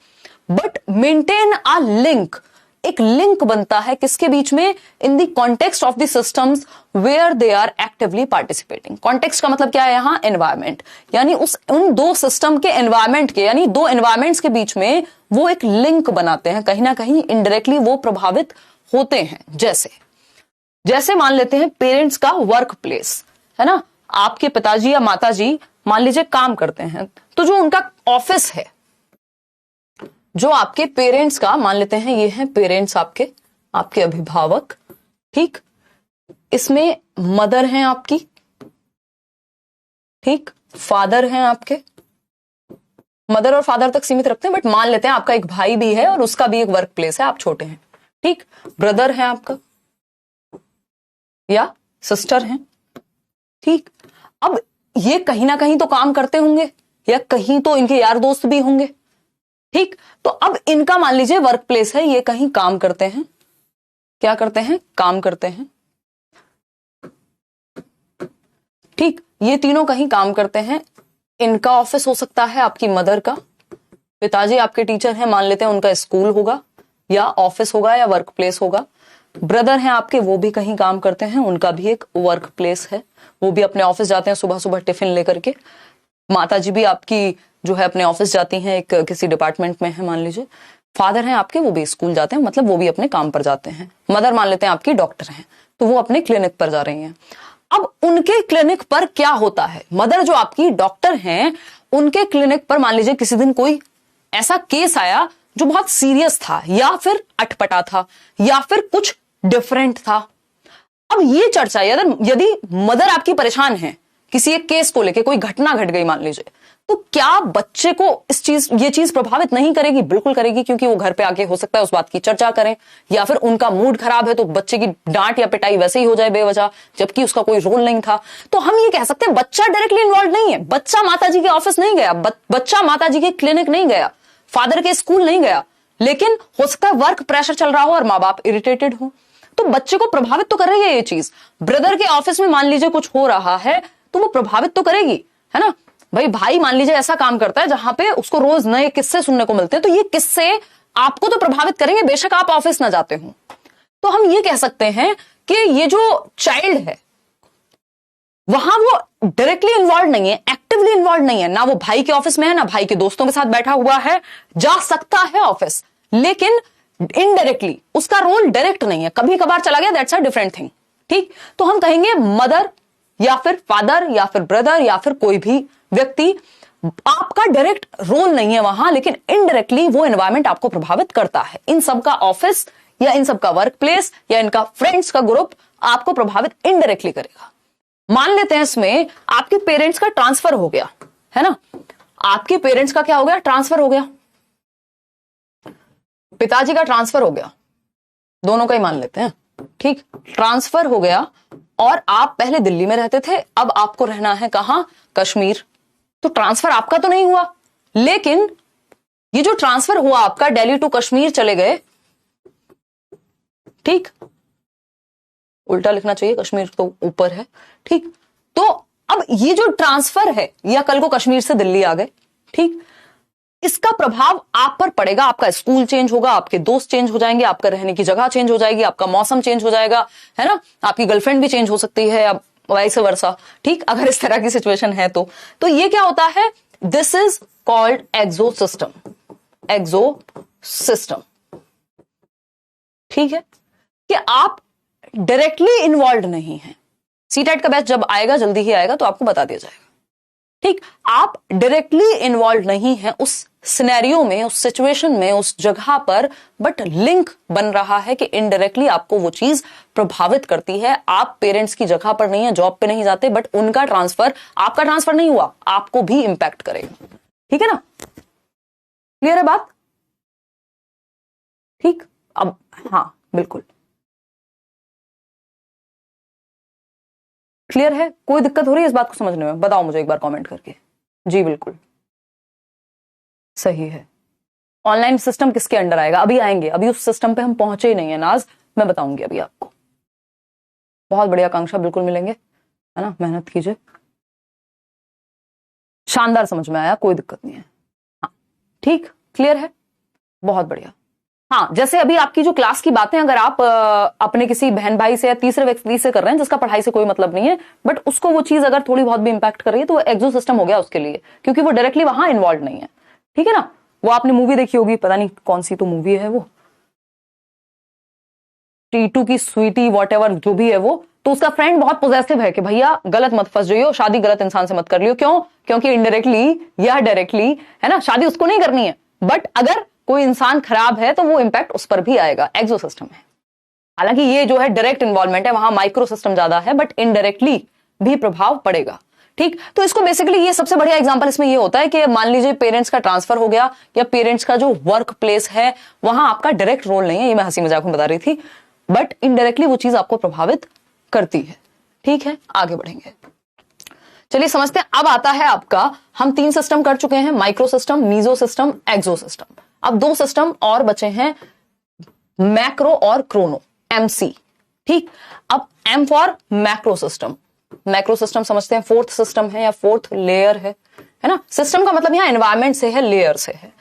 Speaker 1: बट मेंटेन अ लिंक, एक लिंक बनता है किसके बीच में, in the context of the systems where they are actively participating. Context का मतलब क्या है यहां, एनवायरमेंट, यानी उन 2 सिस्टम के एनवायरमेंट के, यानी 2 एनवायरमेंट्स के बीच में वो एक लिंक बनाते हैं, कहीं ना कहीं इनडायरेक्टली वो प्रभावित होते हैं। जैसे मान लेते हैं पेरेंट्स का वर्क प्लेस, है ना, आपके पिताजी या माताजी मान लीजिए काम करते हैं, तो जो उनका ऑफिस है, जो आपके पेरेंट्स का, मान लेते हैं ये हैं पेरेंट्स आपके अभिभावक, ठीक, इसमें मदर हैं आपकी, ठीक, फादर हैं आपके, मदर और फादर तक सीमित रखते हैं, बट मान लेते हैं आपका एक भाई भी है और उसका भी एक वर्क प्लेस है, आप छोटे हैं, ठीक, ब्रदर है आपका या सिस्टर हैं, ठीक। अब ये कहीं ना कहीं तो काम करते होंगे, या कहीं तो इनके यार दोस्त भी होंगे, ठीक। तो अब इनका मान लीजिए वर्क प्लेस है, ये कहीं काम करते हैं, क्या करते हैं, काम करते हैं, ठीक, ये तीनों कहीं काम करते हैं। इनका ऑफिस हो सकता है, आपकी मदर का, पिताजी आपके टीचर हैं, मान लेते हैं उनका स्कूल होगा या ऑफिस होगा या वर्क प्लेस होगा। ब्रदर हैं आपके, वो भी कहीं काम करते हैं, उनका भी एक वर्क प्लेस है, वो भी अपने ऑफिस जाते हैं सुबह सुबह टिफिन लेकर के। माताजी भी आपकी जो है अपने ऑफिस जाती हैं, एक किसी डिपार्टमेंट में है मान लीजिए। फादर हैं आपके, वो भी स्कूल जाते हैं, मतलब वो भी अपने काम पर जाते हैं। मदर मान लेते हैं आपकी डॉक्टर हैं, तो वो अपने क्लिनिक पर जा रही हैं। अब उनके क्लिनिक पर क्या होता है, मदर जो आपकी डॉक्टर हैं, उनके क्लिनिक पर मान लीजिए किसी दिन कोई ऐसा केस आया जो बहुत सीरियस था, या फिर अटपटा था, या फिर कुछ डिफरेंट था। अब ये चर्चा, यदि मदर आपकी परेशान है किसी एक केस को लेके, कोई घटना घट गई मान लीजिए, तो क्या बच्चे को ये चीज प्रभावित नहीं करेगी? बिल्कुल करेगी, क्योंकि वो घर पे आके हो सकता है उस बात की चर्चा करें, या फिर उनका मूड खराब है तो बच्चे की डांट या पिटाई वैसे ही हो जाए बेवजह, जबकि उसका कोई रोल नहीं था। तो हम ये कह सकते हैं बच्चा डायरेक्टली इन्वॉल्व नहीं है, बच्चा माताजी के ऑफिस नहीं गया, बच्चा माताजी के क्लिनिक नहीं गया, फादर के स्कूल नहीं गया, लेकिन हो सकता है वर्क प्रेशर चल रहा हो और माँ बाप इरिटेटेड हो, तो बच्चे को प्रभावित तो कर रही है ये चीज। ब्रदर के ऑफिस में मान लीजिए कुछ हो रहा है तो वो प्रभावित तो करेगी, है ना। भाई मान लीजिए ऐसा काम करता है जहां पे उसको रोज नए किस्से सुनने को मिलते हैं, तो ये किस्से आपको तो प्रभावित करेंगे, बेशक आप ऑफिस ना जाते हो। तो हम ये कह सकते हैं कि ये जो चाइल्ड है वहां वो डायरेक्टली इन्वॉल्व नहीं है, एक्टिवली इन्वॉल्व नहीं है, ना वो भाई के ऑफिस में है, ना भाई के दोस्तों के साथ बैठा हुआ है, जा सकता है ऑफिस, लेकिन इनडायरेक्टली, उसका रोल डायरेक्ट नहीं है, कभी कभार चला गया, दैट्स अ डिफरेंट थिंग, ठीक। तो हम कहेंगे मदर या फिर फादर या फिर ब्रदर या फिर कोई भी व्यक्ति, आपका डायरेक्ट रोल नहीं है वहां, लेकिन इनडायरेक्टली वो एनवायरमेंट आपको प्रभावित करता है। इन सबका ऑफिस या इन सबका वर्क प्लेस या इनका फ्रेंड्स का ग्रुप आपको प्रभावित इनडायरेक्टली करेगा। मान लेते हैं इसमें आपके पेरेंट्स का ट्रांसफर हो गया, है ना, आपके पेरेंट्स का क्या हो गया, ट्रांसफर हो गया, पिताजी का ट्रांसफर हो गया, दोनों का ही मान लेते हैं, ठीक, ट्रांसफर हो गया, और आप पहले दिल्ली में रहते थे, अब आपको रहना है कहां? कश्मीर। तो ट्रांसफर आपका तो नहीं हुआ, लेकिन ये जो ट्रांसफर हुआ आपका, दिल्ली टू कश्मीर चले गए, ठीक, उल्टा लिखना चाहिए, कश्मीर तो ऊपर है, ठीक। तो अब ये जो ट्रांसफर है, या कल को कश्मीर से दिल्ली आ गए, ठीक, इसका प्रभाव आप पर पड़ेगा। आपका स्कूल चेंज होगा, आपके दोस्त चेंज हो जाएंगे, आपका रहने की जगह चेंज हो जाएगी, आपका मौसम चेंज हो जाएगा, है ना, आपकी गर्लफ्रेंड भी चेंज हो सकती है, अब वाइस वर्सा, ठीक, अगर इस तरह की सिचुएशन है तो ये क्या होता है? This is called exosystem, exosystem, ठीक है, कि आप डायरेक्टली इन्वॉल्व नहीं है। सीटेट का बैच जब आएगा, जल्दी ही आएगा, तो आपको बता दिया जाएगा, ठीक। आप डायरेक्टली इन्वॉल्व नहीं है उस सिनेरियो में, उस सिचुएशन में, उस जगह पर, बट लिंक बन रहा है कि इनडायरेक्टली आपको वो चीज प्रभावित करती है। आप पेरेंट्स की जगह पर नहीं है, जॉब पे नहीं जाते, बट उनका ट्रांसफर, आपका ट्रांसफर नहीं हुआ, आपको भी इंपैक्ट करेगा, ठीक है ना? क्लियर है बात? ठीक, अब हाँ बिल्कुल क्लियर है। कोई दिक्कत हो रही है इस बात को समझने में? बताओ मुझे एक बार कमेंट करके। जी बिल्कुल सही है। ऑनलाइन सिस्टम किसके अंडर आएगा? अभी आएंगे, अभी उस सिस्टम पे हम पहुंचे ही नहीं है नाज, मैं बताऊंगी अभी आपको। बहुत बढ़िया आकांक्षा, बिल्कुल मिलेंगे, है ना, मेहनत कीजिए। शानदार, समझ में आया, कोई दिक्कत नहीं है। हाँ ठीक, क्लियर है, बहुत बढ़िया। हाँ, जैसे अभी आपकी जो क्लास की बातें अगर आप अपने किसी बहन भाई से या तीसरे व्यक्ति से कर रहे हैं जिसका पढ़ाई से कोई मतलब नहीं है, बट उसको वो चीज अगर थोड़ी बहुत भी इंपैक्ट कर रही है, तो वो एक्सो सिस्टम हो गया उसके लिए, क्योंकि वो डायरेक्टली वहां इन्वॉल्व नहीं है, ठीक है ना। वो आपने मूवी देखी होगी, पता नहीं कौन सी तो मूवी है वो, टीटू की स्वीटी वॉट एवर जो भी है वो, तो उसका फ्रेंड बहुत पॉजिटिव है कि भैया गलत मत फंस जाइयो, शादी गलत इंसान से मत कर लियो। क्यों? क्योंकि इनडायरेक्टली या डायरेक्टली, है ना, शादी उसको नहीं करनी है, बट अगर कोई इंसान खराब है तो वो इंपैक्ट उस पर भी आएगा। एक्सो सिस्टम है। हालांकि ये जो है डायरेक्ट इन्वॉल्वमेंट है, वहां माइक्रो सिस्टम ज्यादा है, बट इनडायरेक्टली भी प्रभाव पड़ेगा, ठीक। तो इसको बेसिकली, ये सबसे बढ़िया एग्जांपल इसमें ये होता है कि मान लीजिए पेरेंट्स का ट्रांसफर हो गया, या पेरेंट्स का जो वर्क प्लेस है वहां आपका डायरेक्ट रोल नहीं है, ये मैं हंसी मजाक में बता रही थी, बट इनडायरेक्टली वो चीज आपको प्रभावित करती है, ठीक है। आगे बढ़ेंगे, चलिए समझते हैं। अब आता है आपका, हम 3 सिस्टम कर चुके हैं, माइक्रो सिस्टम, मीजो सिस्टम, एक्सो सिस्टम। अब 2 सिस्टम और बचे हैं, मैक्रो और क्रोनो, एमसी, ठीक। अब M for macrosystem. Macrosystem समझते हैं 4th सिस्टम है या 4th लेयर है ना। सिस्टम का मतलब यहां एनवायरमेंट से है, लेयर से है।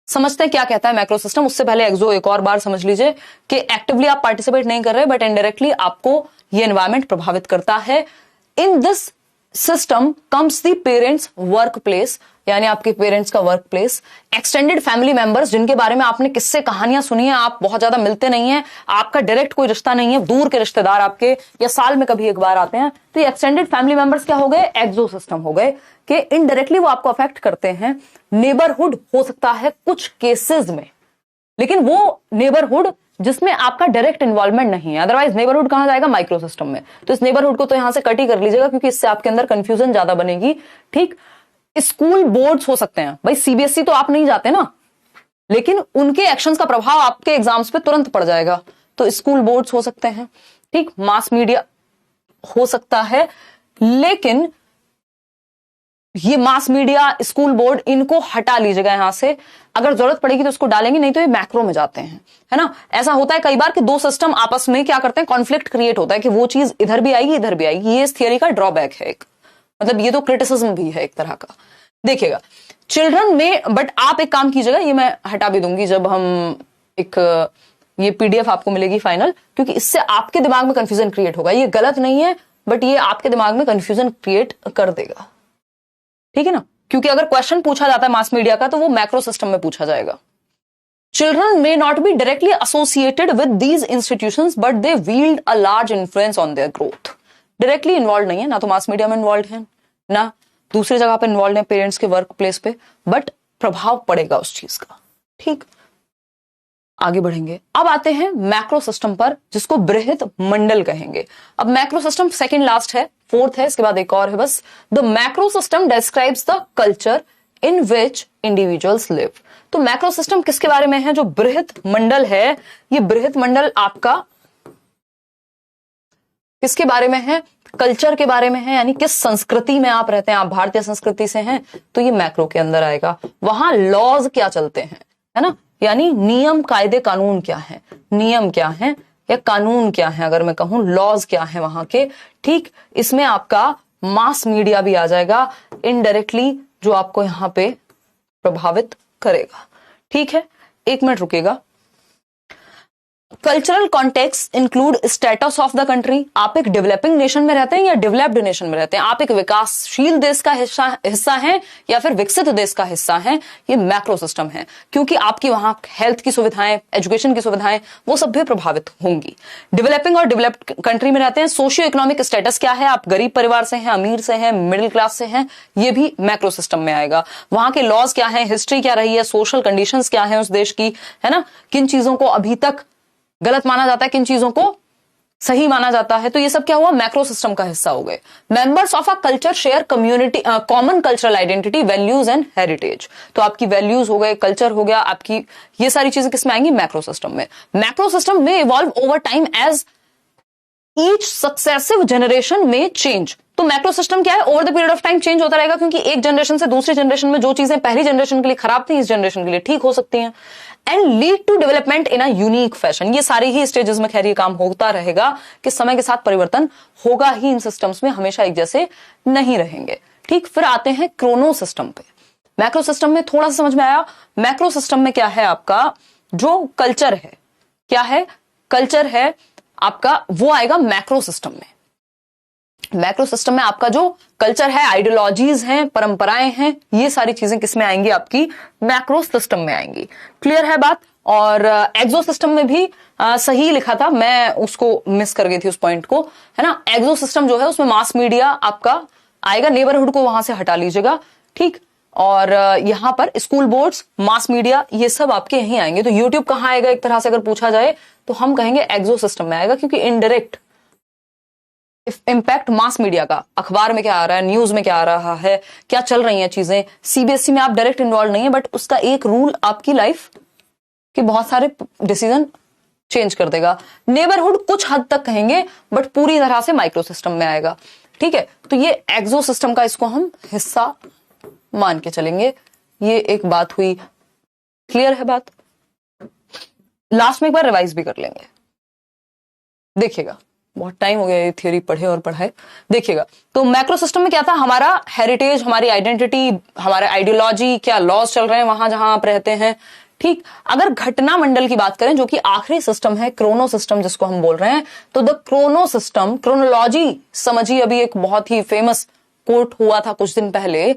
Speaker 1: समझते हैं क्या कहता है मैक्रो सिस्टम। उससे पहले एक्सो एक और बार समझ लीजिए कि एक्टिवली आप पार्टिसिपेट नहीं कर रहे, बट इनडायरेक्टली आपको ये एनवायरमेंट प्रभावित करता है। In this system comes the parents work place, यानी आपके पेरेंट्स का work place, extended family members जिनके बारे में आपने किस्से कहानियां सुनी है, आप बहुत ज्यादा मिलते नहीं है, आपका डायरेक्ट कोई रिश्ता नहीं है, दूर के रिश्तेदार आपके, या साल में कभी एक बार आते हैं, तो ये एक्सटेंडेड फैमिली मेंबर्स क्या हो गए? एक्सो सिस्टम हो गए, कि इनडायरेक्टली वो आपको अफेक्ट करते हैं। नेबरहुड हो सकता है कुछ केसेस में, लेकिन वो नेबरहुड जिसमें आपका डायरेक्ट इन्वॉल्वमेंट नहीं है, अदरवाइज नेबरहुड कहां जाएगा? माइक्रो सिस्टम में। तो इस नेबरहुड को तो यहां से कट ही कर लीजिएगा, क्योंकि इससे आपके अंदर कंफ्यूजन ज्यादा बनेगी, ठीक। स्कूल बोर्ड्स हो सकते हैं, भाई सीबीएसई तो आप नहीं जाते ना, लेकिन उनके एक्शंस का प्रभाव आपके एग्जाम्स पे तुरंत पड़ जाएगा, तो स्कूल बोर्ड्स हो सकते हैं, ठीक। मास मीडिया हो सकता है, लेकिन ये मास मीडिया, स्कूल बोर्ड, इनको हटा लीजिएगा यहां से। अगर जरूरत पड़ेगी तो इसको डालेंगे, नहीं तो ये मैक्रो में जाते हैं, है ना। ऐसा होता है कई बार कि 2 सिस्टम आपस में क्या करते हैं, कॉन्फ्लिक्ट क्रिएट होता है कि वो चीज इधर भी आएगी, इधर भी आएगी। ये इस थियरी का ड्रॉबैक है एक, मतलब ये तो क्रिटिसिज्म भी है एक तरह का। देखिएगा चिल्ड्रन में, बट आप एक काम कीजिएगा, ये मैं हटा भी दूंगी जब हम एक ये पीडीएफ आपको मिलेगी फाइनल, क्योंकि इससे आपके दिमाग में कंफ्यूजन क्रिएट होगा। ये गलत नहीं है, बट ये आपके दिमाग में कंफ्यूजन क्रिएट कर देगा, ठीक है ना। क्योंकि अगर क्वेश्चन पूछा जाता है मास मीडिया का, तो वो मैक्रो सिस्टम में पूछा जाएगा। Children may not be directly associated with these institutions, but they wield a large influence on their growth. Directly involve नहीं है, ना तो मास मीडिया में इन्वॉल्व है, ना दूसरी जगह पर इन्वॉल्व है पेरेंट्स के वर्क प्लेस पे, बट प्रभाव पड़ेगा उस चीज का, ठीक। आगे बढ़ेंगे, अब आते हैं मैक्रो सिस्टम पर, जिसको बृहत मंडल कहेंगे। अब मैक्रो सिस्टम सेकंड लास्ट है, 4th है, इसके बाद एक और है बस। The macro system describes the culture in which individuals live. तो मैक्रो सिस्टम किसके बारे में है? जो बृहत मंडल है, ये बृहत मंडल आपका किसके बारे में है? कल्चर के बारे में है, यानी किस संस्कृति में आप रहते हैं, आप भारतीय संस्कृति से हैं तो ये मैक्रो के अंदर आएगा। वहां लॉज क्या चलते हैं, है ना, यानी नियम कायदे कानून क्या है, नियम क्या है या कानून क्या है, अगर मैं कहूं लॉज क्या है वहां के। ठीक, इसमें आपका मास मीडिया भी आ जाएगा इनडायरेक्टली, जो आपको यहां पे प्रभावित करेगा। ठीक है, 1 मिनट रुकेगा। Cultural context include status of the country. आप एक डेवलपिंग नेशन में रहते हैं या डेवलप्ड नेशन में रहते हैं, आप एक विकासशील देश का हिस्सा हैं या फिर विकसित देश का हिस्सा हैं, ये मैक्रो सिस्टम है, क्योंकि आपकी वहां हेल्थ की सुविधाएं, एजुकेशन की सुविधाएं, वो सब भी प्रभावित होंगी। डेवलपिंग और डेवलप्ड कंट्री में रहते हैं, सोशियो इकोनॉमिक स्टेटस क्या है, आप गरीब परिवार से हैं, अमीर से हैं, मिडिल क्लास से हैं, ये भी मैक्रो सिस्टम में आएगा। वहां के लॉज क्या है, हिस्ट्री क्या रही है, सोशल कंडीशंस क्या है उस देश की, है ना, किन चीजों को अभी तक गलत माना जाता है, किन चीजों को सही माना जाता है, तो ये सब क्या हुआ, मैक्रो सिस्टम का हिस्सा हो गए। Members of a culture share community common cultural identity, values and heritage. तो आपकी वैल्यूज हो गए, कल्चर हो गया, आपकी ये सारी चीजें किसमें आएंगी, मैक्रो सिस्टम में। मैक्रो सिस्टम में evolve over time as each successive generation में चेंज। तो मैक्रो सिस्टम क्या है, over the period of time change होता रहेगा, क्योंकि एक जनरेशन से दूसरी जनरेशन में जो चीजें पहली जनरेशन के लिए खराब थी, इस जनरेशन के लिए ठीक हो सकती हैं। And lead to development in a unique fashion. ये सारी ही स्टेजेस में खैर ये काम होता रहेगा कि समय के साथ परिवर्तन होगा ही, इन सिस्टम्स में हमेशा एक जैसे नहीं रहेंगे। ठीक, फिर आते हैं क्रोनो सिस्टम पे। मैक्रो सिस्टम में थोड़ा सा समझ में आया। मैक्रो सिस्टम में क्या है, आपका जो कल्चर है, क्या है, कल्चर है आपका, वो आएगा मैक्रो सिस्टम में। मैक्रो सिस्टम में आपका जो कल्चर है, आइडियोलॉजीज हैं, परंपराएं हैं, ये सारी चीजें किसमें आएंगी, आपकी मैक्रो सिस्टम में आएंगी। क्लियर है बात। और एक्सो सिस्टम में भी सही लिखा था, मैं उसको मिस कर गई थी उस पॉइंट को, है ना। एक्सो सिस्टम जो है उसमें मास मीडिया आपका आएगा, नेबरहुड को वहां से हटा लीजिएगा। ठीक, और यहां पर स्कूल बोर्ड्स, मास मीडिया, ये सब आपके यहीं आएंगे। तो यूट्यूब कहां आएगा, एक तरह से अगर पूछा जाए तो हम कहेंगे एक्सो सिस्टम में आएगा, क्योंकि इनडायरेक्ट इम्पैक्ट मास मीडिया का, अखबार में क्या आ रहा है, न्यूज में क्या आ रहा है, क्या चल रही हैं चीजें, सीबीएसई में आप डायरेक्ट इन्वॉल्व नहीं है, बट उसका एक रूल आपकी लाइफ के बहुत सारे डिसीजन चेंज कर देगा। नेबरहुड कुछ हद तक कहेंगे, बट पूरी तरह से माइक्रो सिस्टम में आएगा। ठीक है, तो ये एक्सो सिस्टम का, इसको हम हिस्सा मान के चलेंगे। ये एक बात हुई, क्लियर है बात। लास्ट में एक बार रिवाइज भी कर लेंगे, देखिएगा, बहुत टाइम हो गया ये थियोरी पढ़े और पढ़ाए। देखिएगा, तो मैक्रो सिस्टम में क्या था, हमारा हेरिटेज, हमारी आइडेंटिटी, हमारा आइडियोलॉजी, क्या लॉज चल रहे हैं वहां जहां आप रहते हैं। ठीक, अगर घटना मंडल की बात करें, जो कि आखिरी सिस्टम है, क्रोनो सिस्टम जिसको हम बोल रहे हैं, तो द क्रोनो सिस्टम, क्रोनोलॉजी समझिए। अभी एक बहुत ही फेमस कोट हुआ था कुछ दिन पहले,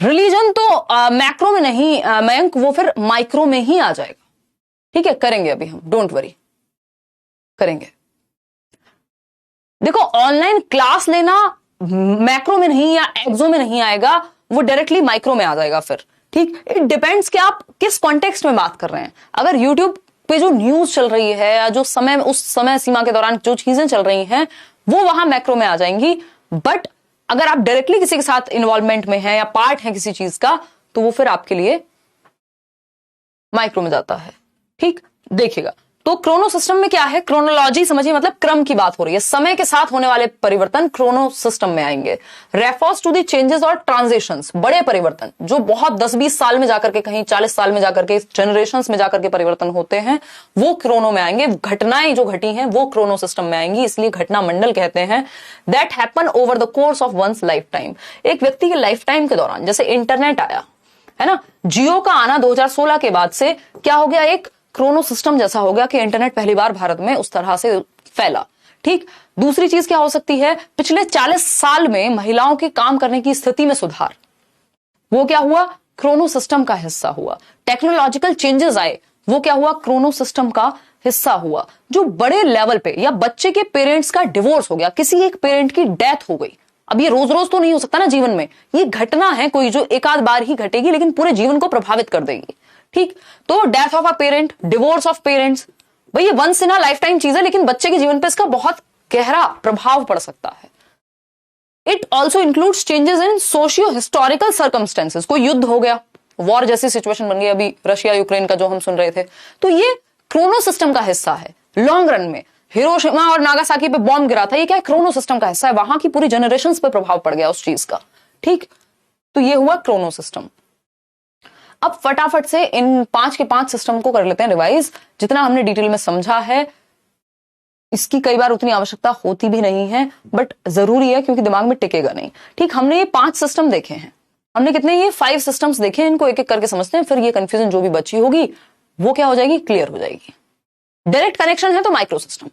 Speaker 1: रिलीजन तो मैक्रो में नहीं मयंक, वो फिर माइक्रो में ही आ जाएगा। ठीक है, करेंगे अभी हम, डोंट वरी, करेंगे। देखो, ऑनलाइन क्लास लेना मैक्रो में नहीं या एक्सो में नहीं आएगा, वो डायरेक्टली माइक्रो में आ जाएगा फिर। ठीक, इट डिपेंड्स कि आप किस कॉन्टेक्स्ट में बात कर रहे हैं। अगर यूट्यूब पे जो न्यूज चल रही है या जो समय, उस समय सीमा के दौरान जो चीजें चल रही हैं, वो वहां मैक्रो में आ जाएंगी। बट अगर आप डायरेक्टली किसी के साथ इन्वॉल्वमेंट में हैं या पार्ट है किसी चीज का, तो वो फिर आपके लिए माइक्रो में जाता है। ठीक, देखिएगा, तो क्रोनो सिस्टम में क्या है, क्रोनोलॉजी समझिए, मतलब क्रम की बात हो रही है, समय के साथ होने वाले परिवर्तन क्रोनो सिस्टम में आएंगे। रेफर्स टू द चेंजेस और ट्रांजिशंस, बड़े परिवर्तन जो बहुत 10-20 साल में जाकर के, कहीं 40 साल में जाकर के, जनरेशंस में जाकर के परिवर्तन होते हैं, वो क्रोनो में आएंगे। घटनाएं जो घटी हैं वो क्रोनो सिस्टम में आएंगी, इसलिए घटना मंडल कहते हैं। That happen over the course of one's life time, एक व्यक्ति के लाइफ टाइम के दौरान। जैसे इंटरनेट आया है ना, जियो का आना 2016 के बाद से क्या हो गया, एक क्रोनो सिस्टम जैसा हो गया कि इंटरनेट पहली बार भारत में उस तरह से फैला। ठीक, दूसरी चीज क्या हो सकती है, पिछले 40 साल में महिलाओं के काम करने की स्थिति में सुधार, वो क्या हुआ, क्रोनो सिस्टम का हिस्सा हुआ। टेक्नोलॉजिकल चेंजेस आए, वो क्या हुआ, क्रोनो सिस्टम का हिस्सा हुआ। जो बड़े लेवल पे, या बच्चे के पेरेंट्स का डिवोर्स हो गया, किसी एक पेरेंट की डेथ हो गई, अब ये रोज रोज तो नहीं हो सकता ना जीवन में, ये घटना है कोई जो एक आध बार ही घटेगी, लेकिन पूरे जीवन को प्रभावित कर देगी। ठीक, तो death of a parent, divorce of parents, भाई ये once in a lifetime चीज है, लेकिन बच्चे के जीवन पे इसका बहुत गहरा प्रभाव पड़ सकता है। It also includes changes in socio historical circumstances, कोई युद्ध हो गया, वॉर जैसी सिचुएशन बन गई, अभी रशिया यूक्रेन का जो हम सुन रहे थे, तो ये क्रोनो सिस्टम का हिस्सा है लॉन्ग रन में। हिरोशिमा और नागासाकी पे बॉम्ब गिरा था, ये क्या है, क्रोनो सिस्टम का हिस्सा है, वहां की पूरी जनरेशंस पे प्रभाव पड़ गया उस चीज का। ठीक, तो ये हुआ क्रोनो सिस्टम। अब फटाफट से इन 5 के 5 सिस्टम को कर लेते हैं रिवाइज। जितना हमने डिटेल में समझा है, इसकी कई बार उतनी आवश्यकता होती भी नहीं है, बट जरूरी है क्योंकि दिमाग में टिकेगा नहीं। ठीक, हमने ये 5 सिस्टम देखे हैं, हमने कितने, ये 5 सिस्टम्स देखे हैं, इनको एक एक करके समझते हैं, फिर ये कंफ्यूजन जो भी बची होगी वो क्या हो जाएगी, क्लियर हो जाएगी। डायरेक्ट कनेक्शन है तो माइक्रो सिस्टम।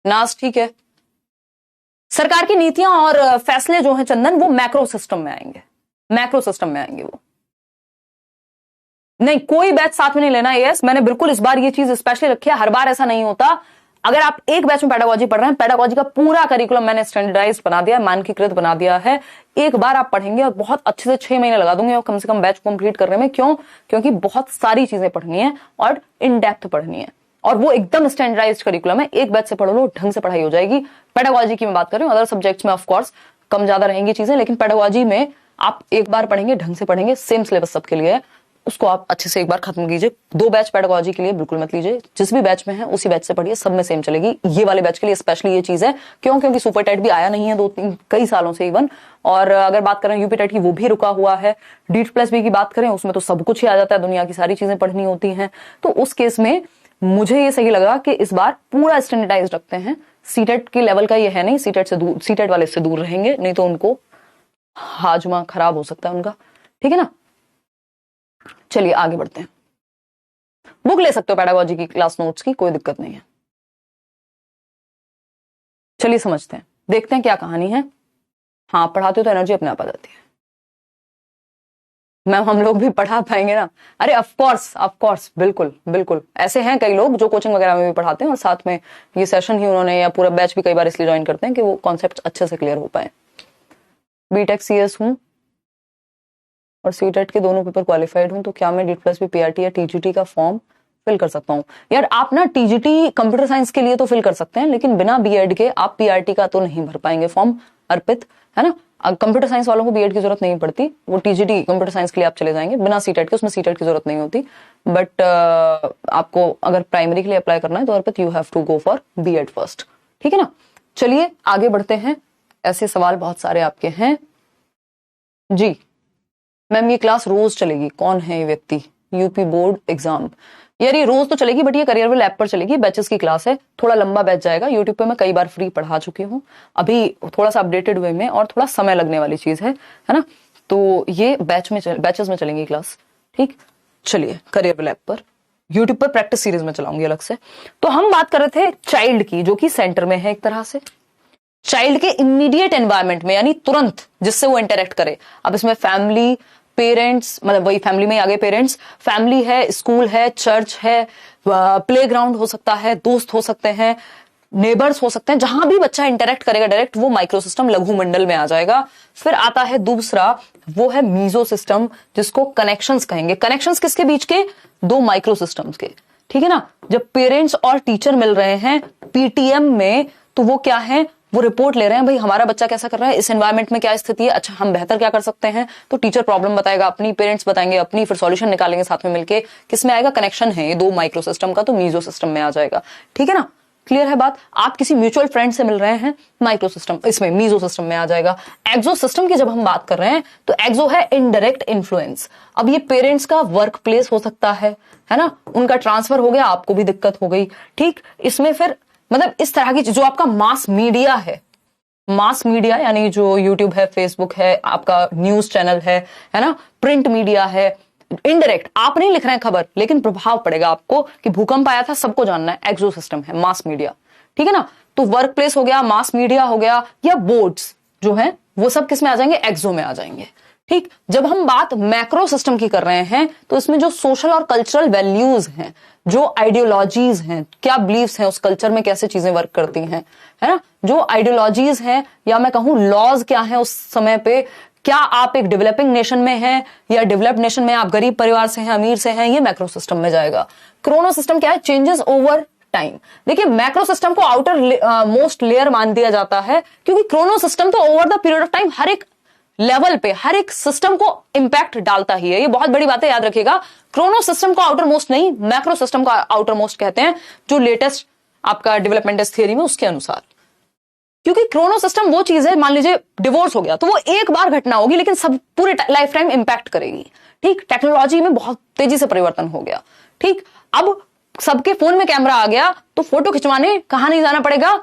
Speaker 1: नास ठीक है। सरकार की नीतियां और फैसले जो हैं चंदन, वो मैक्रो सिस्टम में आएंगे, मैक्रो सिस्टम में आएंगे वो। नहीं, कोई बैच साथ में नहीं लेना। यस, मैंने बिल्कुल इस बार ये चीज स्पेशली रखी है, हर बार ऐसा नहीं होता। अगर आप एक बैच में पेडागोजी पढ़ रहे हैं, पेडागोजी का पूरा करिकुलम मैंने स्टैंडर्डाइज्ड बना दिया, मानकीकृत बना दिया है। एक बार आप पढ़ेंगे और बहुत अच्छे से 6 महीने लगा दूंगे और कम से कम बैच कंप्लीट करने में। क्यों? क्योंकि बहुत सारी चीजें पढ़नी है और इन डेप्थ पढ़नी है, और वो एकदम स्टैंडर्डाइज्ड करिकुलम है। एक बैच से पढ़ लो, ढंग से पढ़ाई हो जाएगी। पेडागोजी की मैं बात कर रही हूँ, अदर सब्जेक्ट्स में ऑफकोर्स कम ज्यादा रहेंगी चीजें, लेकिन पेडागोजी में आप एक बार पढ़ेंगे, ढंग से पढ़ेंगे, सेम सिलेबस सबके लिए है, उसको आप अच्छे से एक बार खत्म कीजिए। 2 बैच पेडागोजी के लिए बिल्कुल मत लीजिए, जिस भी बैच में है उसी बैच से पढ़िए, सब में सेम चलेगी। ये वाले बैच के लिए स्पेशली ये चीज है। क्यों? क्योंकि सुपर टेट भी आया नहीं है 2-3 कई सालों से इवन, और अगर बात करें यूपी टेट की, वो भी रुका हुआ है। डीट प्लस बी की बात करें, उसमें तो सब कुछ ही आ जाता है, दुनिया की सारी चीजें पढ़नी होती हैं। तो उस केस में मुझे ये सही लगा कि इस बार पूरा स्टैंडर्डाइज रखते हैं। सीटेट की लेवल का ये है नहीं, सीटेट से दूर, सीटेट वाले से दूर रहेंगे, नहीं तो उनको हाजमा खराब हो सकता है उनका। ठीक है ना, चलिए आगे बढ़ते हैं। बुक ले सकते हो पेडागोजी की, क्लास नोट्स की, कोई दिक्कत नहीं है। चलिए समझते हैं, देखते हैं क्या कहानी है। हाँ, पढ़ाते हो तो एनर्जी अपने आप आ जाती है। मैम हम लोग भी पढ़ा पाएंगे ना? अरे ऑफ कोर्स, बिल्कुल बिल्कुल। ऐसे हैं कई लोग जो कोचिंग वगैरह में भी पढ़ाते हैं और साथ में ये सेशन ही उन्होंने या पूरा बैच भी कई बार इसलिए ज्वाइन करते हैं कि वो कॉन्सेप्ट अच्छे से क्लियर हो पाए। बीटेक सीएस हूँ और सीटेट के दोनों पेपर क्वालिफाइड हूं, तो क्या मैं डीट प्लस बी पीआरटी या टीजीटी का फॉर्म फिल कर सकता हूं? यार आप ना टीजीटी कंप्यूटर साइंस के लिए तो फिल कर सकते हैं, लेकिन बिना बीएड के आप पीआरटी का तो नहीं भर पाएंगे फॉर्म, अर्पित, है ना। कंप्यूटर साइंस वालों को बीएड की जरूरत नहीं पड़ती, वो टीजीटी कंप्यूटर साइंस के लिए आप चले जाएंगे बिना सीटेट के, उसमें सीटेट की जरूरत नहीं होती। बट आपको अगर प्राइमरी के लिए अप्लाई करना है तो Arpit you have to go for BEd first. ठीक है ना, चलिए आगे बढ़ते हैं। ऐसे सवाल बहुत सारे आपके हैं जी। मैम ये क्लास रोज चलेगी, कौन है ये व्यक्ति? UP board exam. यार ये रोज तो चलेगी, बट ये करियरविल ऐप पर चलेगी, बैचेस की क्लास है, थोड़ा लंबा बैच जाएगा। यूट्यूब पे मैं कई बार फ्री पढ़ा चुकी हूँ, अभी थोड़ा सा अपडेटेड वे में और थोड़ा समय लगने वाली चीज है ना। तो ये बैचेस में चलेंगी क्लास। ठीक, चलिए करियरविल ऐप पर, यूट्यूब पर प्रैक्टिस सीरीज में चलाऊंगी अलग से। तो हम बात कर रहे थे चाइल्ड की, जो कि सेंटर में है एक तरह से, चाइल्ड के इमीडिएट एनवायरमेंट में, यानी तुरंत जिससे वो इंटरेक्ट करे। अब इसमें फैमिली, पेरेंट्स, मतलब वही फैमिली में आगे पेरेंट्स, फैमिली है, स्कूल है, चर्च है, प्लेग्राउंड हो सकता है, दोस्त हो सकते हैं, नेबर्स हो सकते हैं, जहां भी बच्चा इंटरेक्ट करेगा डायरेक्ट, वो माइक्रो सिस्टम लघु मंडल में आ जाएगा। फिर आता है दूसरा, वो है मीजो सिस्टम, जिसको कनेक्शंस कहेंगे। कनेक्शंस किसके बीच के? 2 माइक्रो सिस्टम्स के। ठीक है ना, जब पेरेंट्स और टीचर मिल रहे हैं पीटीएम में, तो वो क्या है, वो रिपोर्ट ले रहे हैं, भाई हमारा बच्चा कैसा कर रहा है, इस एनवायरनमेंट में क्या स्थिति है, अच्छा हम बेहतर क्या कर सकते हैं। तो टीचर प्रॉब्लम बताएगा अपनी, पेरेंट्स बताएंगे अपनी, फिर सॉल्यूशन निकालेंगे साथ में मिलके। किस में आएगा? कनेक्शन है ये 2 माइक्रो सिस्टम का, तो मीजो सिस्टम में आ जाएगा। ठीक है ना, क्लियर है बात। आप किसी म्यूचुअल फ्रेंड से मिल रहे हैं, माइक्रो सिस्टम, इसमें मीजो सिस्टम में आ जाएगा। एक्सो सिस्टम की जब हम बात कर रहे हैं, तो एक्सो है इनडायरेक्ट इन्फ्लुएंस। अब ये पेरेंट्स का वर्क प्लेस हो सकता है ना, उनका ट्रांसफर हो गया, आपको भी दिक्कत हो गई। ठीक, इसमें फिर मतलब इस तरह की जो आपका मास मीडिया है, मास मीडिया यानी जो यूट्यूब है, फेसबुक है, आपका न्यूज चैनल है ना, प्रिंट मीडिया है, इनडायरेक्ट आप नहीं लिख रहे हैं खबर, लेकिन प्रभाव पड़ेगा आपको कि भूकंप आया था, सबको जानना है, एक्सो सिस्टम है, मास मीडिया। ठीक है ना, तो वर्क प्लेस हो गया, मास मीडिया हो गया, या बोर्ड्स जो है वो सब किस में आ जाएंगे? एक्सो में आ जाएंगे। ठीक, जब हम बात मैक्रो सिस्टम की कर रहे हैं, तो इसमें जो सोशल और कल्चरल वैल्यूज हैं, जो आइडियोलॉजीज हैं, क्या बिलीव्स हैं, उस कल्चर में कैसे चीजें वर्क करती हैं, है ना, जो आइडियोलॉजीज हैं, या मैं कहूं लॉज क्या है उस समय पे, क्या आप एक डेवलपिंग नेशन में हैं या डेवलप्ड नेशन में, आप गरीब परिवार से हैं, अमीर से हैं, ये मैक्रो सिस्टम में जाएगा। क्रोनो सिस्टम क्या है? Changes over time. देखिए मैक्रो सिस्टम को आउटर मोस्ट लेयर मान दिया जाता है, क्योंकि क्रोनो सिस्टम तो over the period of time हर एक लेवल पे हर एक सिस्टम को इंपैक्ट डालता ही है। ये बहुत बड़ी बात है, याद रखिएगा। क्रोनो सिस्टम को आउटर मोस्ट नहीं, मैक्रो सिस्टम को आउटर मोस्ट कहते हैं, जो लेटेस्ट आपका डेवलपमेंट थियरी में उसके अनुसार। क्योंकि क्रोनो सिस्टम वो चीज है, मान लीजिए डिवोर्स हो गया तो वो एक बार घटना होगी लेकिन सब पूरे लाइफ टाइम इंपैक्ट करेगी। ठीक, टेक्नोलॉजी में बहुत तेजी से परिवर्तन हो गया। ठीक, अब सबके फोन में कैमरा आ गया तो फोटो खिंचवाने कहां नहीं जाना पड़ेगा,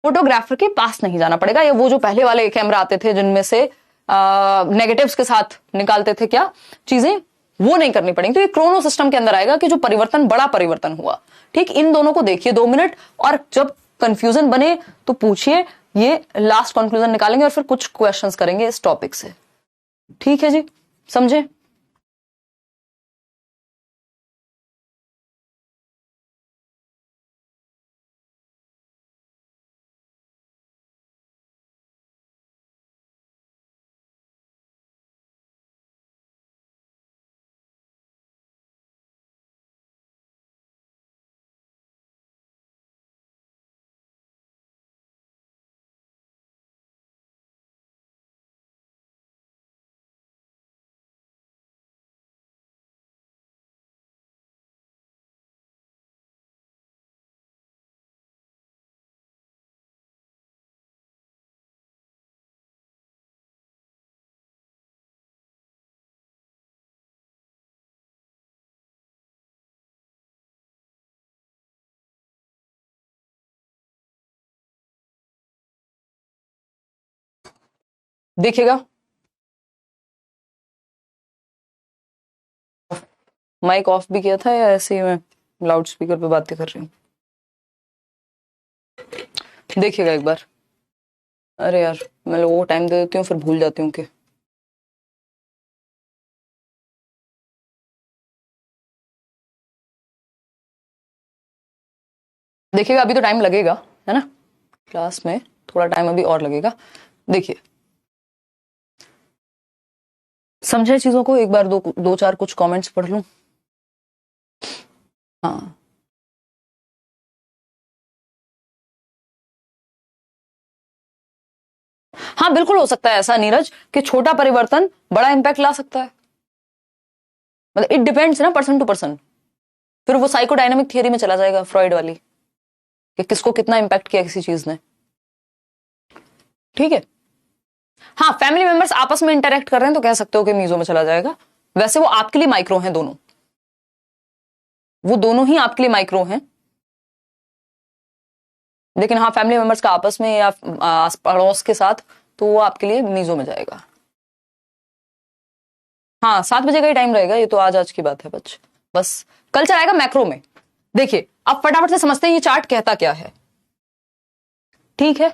Speaker 1: फोटोग्राफर के पास नहीं जाना पड़ेगा। या वो जो पहले वाले कैमरा आते थे जिनमें से नेगेटिव्स के साथ निकालते थे क्या चीजें, वो नहीं करनी पड़ेगी। तो ये क्रोनो सिस्टम के अंदर आएगा कि जो परिवर्तन, बड़ा परिवर्तन हुआ। ठीक, इन दोनों को देखिए 2 मिनट, और जब कंफ्यूजन बने तो पूछिए। ये लास्ट कंक्लूजन निकालेंगे और फिर कुछ क्वेश्चंस करेंगे इस टॉपिक से। ठीक है जी, समझे? देखिएगा, माइक ऑफ भी किया था या ऐसे ही मैं लाउड स्पीकर पे बातें कर रही हूँ? देखिएगा एक बार। अरे यार, मैं लोगों को टाइम दे देती हूँ फिर भूल जाती हूँ कि देखिएगा, अभी तो टाइम लगेगा, है ना? क्लास में थोड़ा टाइम अभी और लगेगा। देखिए, समझे चीजों को? एक बार दो चार कुछ कमेंट्स पढ़ लूं। हाँ, हाँ बिल्कुल हो सकता है ऐसा नीरज कि छोटा परिवर्तन बड़ा इंपैक्ट ला सकता है। मतलब इट डिपेंड्स ना, पर्सन टू पर्सन। फिर वो साइकोडायनामिक थियरी में चला जाएगा, फ्रॉइड वाली, कि किसको कितना इंपैक्ट किया किसी चीज ने। ठीक है, हाँ, फैमिली मेंबर्स आपस में इंटरेक्ट कर रहे हैं तो कह सकते हो कि मीजो में चला जाएगा। वैसे वो आपके लिए माइक्रो हैं दोनों, वो दोनों ही आपके लिए माइक्रो हैं। लेकिन हाँ, फैमिली मेंबर्स का आपस में या पड़ोस के साथ, तो वो आपके लिए मीजो में जाएगा। हाँ, 7 बजे का ही टाइम रहेगा, ये तो आज की बात है बस कल चलाएगा मैक्रो में। देखिए, अब फटाफट से समझते हैं ये चार्ट कहता क्या है। ठीक है,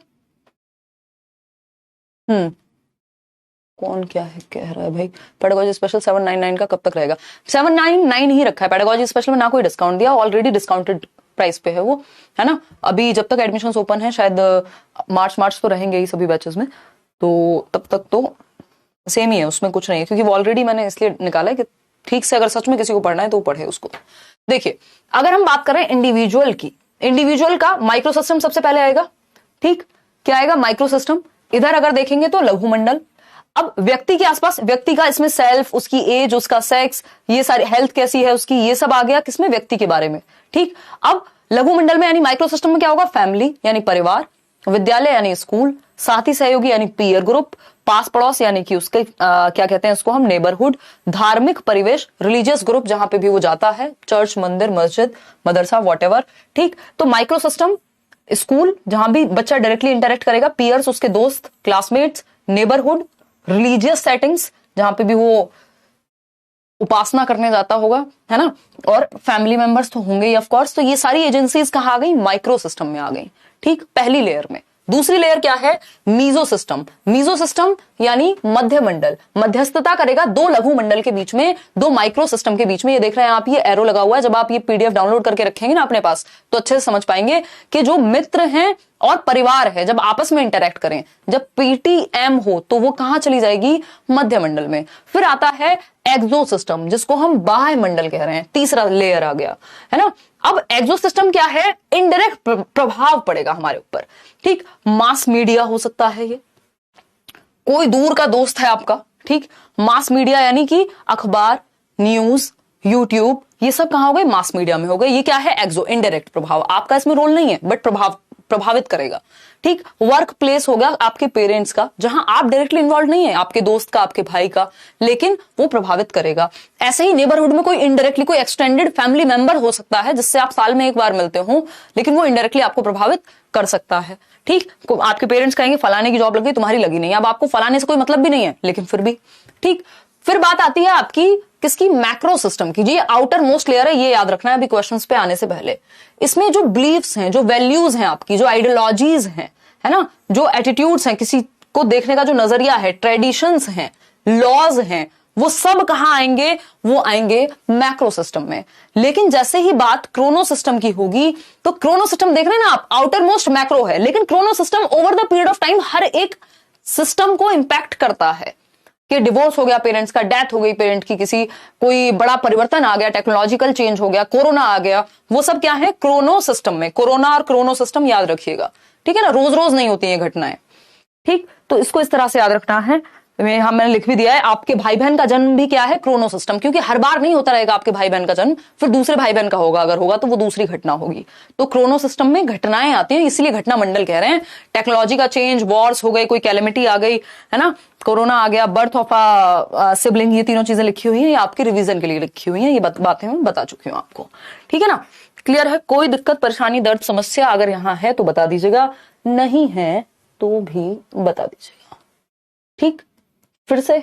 Speaker 1: कौन क्या है कह रहा है भाई? पेडागोजी स्पेशल 799 का कब तक रहेगा? 799 ही रखा है पेडागोजी स्पेशल में, ना कोई डिस्काउंट दिया, ऑलरेडी डिस्काउंटेड प्राइस पे है वो, है ना? अभी जब तक एडमिशंस ओपन है, शायद मार्च तो रहेंगे ही सभी बैचेस में, तो तब तक तो सेम ही है, उसमें कुछ नहीं है। क्योंकि वो ऑलरेडी मैंने इसलिए निकाला है कि ठीक से अगर सच में किसी को पढ़ना है तो वो पढ़े उसको। देखिए, अगर हम बात करें इंडिविजुअल की, इंडिविजुअल का माइक्रो सिस्टम सबसे पहले आएगा। ठीक, क्या आएगा? Micro system. इधर अगर देखेंगे तो लघु मंडल। अब व्यक्ति के आसपास, व्यक्ति का इसमें सेल्फ, उसकी एज, उसका सेक्स, ये सारी हेल्थ कैसी है उसकी, ये सब आ गया किसमें? व्यक्ति के बारे में। ठीक, अब लघु मंडल में यानी माइक्रो सिस्टम में क्या होगा? फैमिली यानी परिवार, विद्यालय यानी स्कूल, साथी सहयोगी यानी पीयर ग्रुप, पास पड़ोस यानी कि उसके क्या कहते हैं उसको हम, नेबरहुड, धार्मिक परिवेश, रिलीजियस ग्रुप जहां पे भी वो जाता है, चर्च, मंदिर, मस्जिद, मदरसा, वॉटेवर। ठीक, तो माइक्रो सिस्टम स्कूल जहां भी बच्चा डायरेक्टली इंटरेक्ट करेगा, पीयर्स उसके दोस्त, क्लासमेट्स, नेबरहुड, रिलीजियस सेटिंग्स जहां पे भी वो उपासना करने जाता होगा, है ना? और फैमिली मेंबर्स तो होंगे ही ऑफ कोर्स। तो ये सारी एजेंसीज कहां आ गई? माइक्रो सिस्टम में आ गई। ठीक, पहली लेयर में। दूसरी लेयर क्या है? Meso system. मीजो सिस्टम यानी मध्य मंडल, मध्यस्थता करेगा दो लघु मंडल के बीच में, दो माइक्रो सिस्टम के बीच में। ये देख रहे हैं आप, ये एरो लगा हुआ है। जब आप ये पीडीएफ डाउनलोड करके रखेंगे ना अपने पास, तो अच्छे से समझ पाएंगे कि जो मित्र हैं और परिवार है, जब आपस में इंटरेक्ट करें, जब पीटीएम हो, तो वो कहां चली जाएगी? मध्य मंडल में। फिर आता है एक्सो सिस्टम, जिसको हम बाह्य मंडल कह रहे हैं। तीसरा लेयर आ गया, है ना? अब एक्सो सिस्टम क्या है? इनडायरेक्ट प्रभाव पड़ेगा हमारे ऊपर। ठीक, मास मीडिया हो सकता है ये, कोई दूर का दोस्त है आपका, ठीक। मास मीडिया यानी कि अखबार, न्यूज, यूट्यूब, ये सब कहां हो गए, मास मीडिया में हो गए। ये क्या है, एक्सो, इनडायरेक्ट प्रभाव, आपका इसमें रोल नहीं है बट प्रभावित करेगा, ठीक। वर्क प्लेस हो गया आपके पेरेंट्स का, जहां आप डायरेक्टली इन्वॉल्व नहीं है, आपके दोस्त का, आपके भाई का, लेकिन वो प्रभावित करेगा। ऐसे ही नेबरहुड में कोई इनडायरेक्टली कोई एक्सटेंडेड फैमिली मेंबर हो सकता है जिससे आप साल में एक बार मिलते हो, लेकिन वो इनडायरेक्टली आपको प्रभावित कर सकता है, ठीक। आपके पेरेंट्स कहेंगे फलाने की जॉब लगी, तुम्हारी लगी नहीं, अब आपको फलाने से कोई मतलब भी नहीं है, लेकिन फिर भी, ठीक। फिर बात आती है आपकी किसकी, मैक्रो सिस्टम की। जी आउटर मोस्ट लेयर है, ये याद रखना है अभी क्वेश्चंस पे आने से पहले। इसमें जो बिलीव्स हैं, जो वैल्यूज हैं आपकी, जो आइडियोलॉजीज हैं, है ना, जो एटीट्यूड्स हैं, किसी को देखने का जो नजरिया है, ट्रेडिशंस हैं, लॉज हैं, वो सब कहां आएंगे, वो आएंगे मैक्रो सिस्टम में। लेकिन जैसे ही बात क्रोनो सिस्टम की होगी, तो क्रोनो सिस्टम देख रहे हैं ना आप, आउटर मोस्ट मैक्रो है, लेकिन chrono system over the period of time हर एक सिस्टम को इंपैक्ट करता है। कि डिवोर्स हो गया पेरेंट्स का, डेथ हो गई पेरेंट की, किसी कोई बड़ा परिवर्तन आ गया, टेक्नोलॉजिकल चेंज हो गया, कोरोना आ गया, वो सब क्या है, क्रोनो सिस्टम में। कोरोना और क्रोनो सिस्टम याद रखिएगा, ठीक है ना, रोज रोज नहीं होती है घटनाएं, ठीक। तो इसको इस तरह से याद रखना है। मैंने लिख भी दिया है, आपके भाई बहन का जन्म भी क्या है, क्रोनो सिस्टम, क्योंकि हर बार नहीं होता रहेगा आपके भाई बहन का जन्म, फिर दूसरे भाई बहन का होगा, अगर होगा तो वो दूसरी घटना होगी। तो क्रोनो सिस्टम में घटनाएं आती हैं, इसलिए घटना मंडल कह रहे हैं। टेक्नोलॉजी का चेंज, वॉर्स हो गए, कोई कैलेमिटी आ गई, है ना, कोरोना आ गया, बर्थ ऑफ अ सिबलिंग, ये तीनों चीजें लिखी हुई है, ये आपके रिवीजन के लिए लिखी हुई है, ये बातें मैं बता चुकी हूं आपको, ठीक है ना, क्लियर है। कोई दिक्कत, परेशानी, दर्द, समस्या अगर यहां है तो बता दीजिएगा, नहीं है तो भी बता दीजिएगा, ठीक। फिर से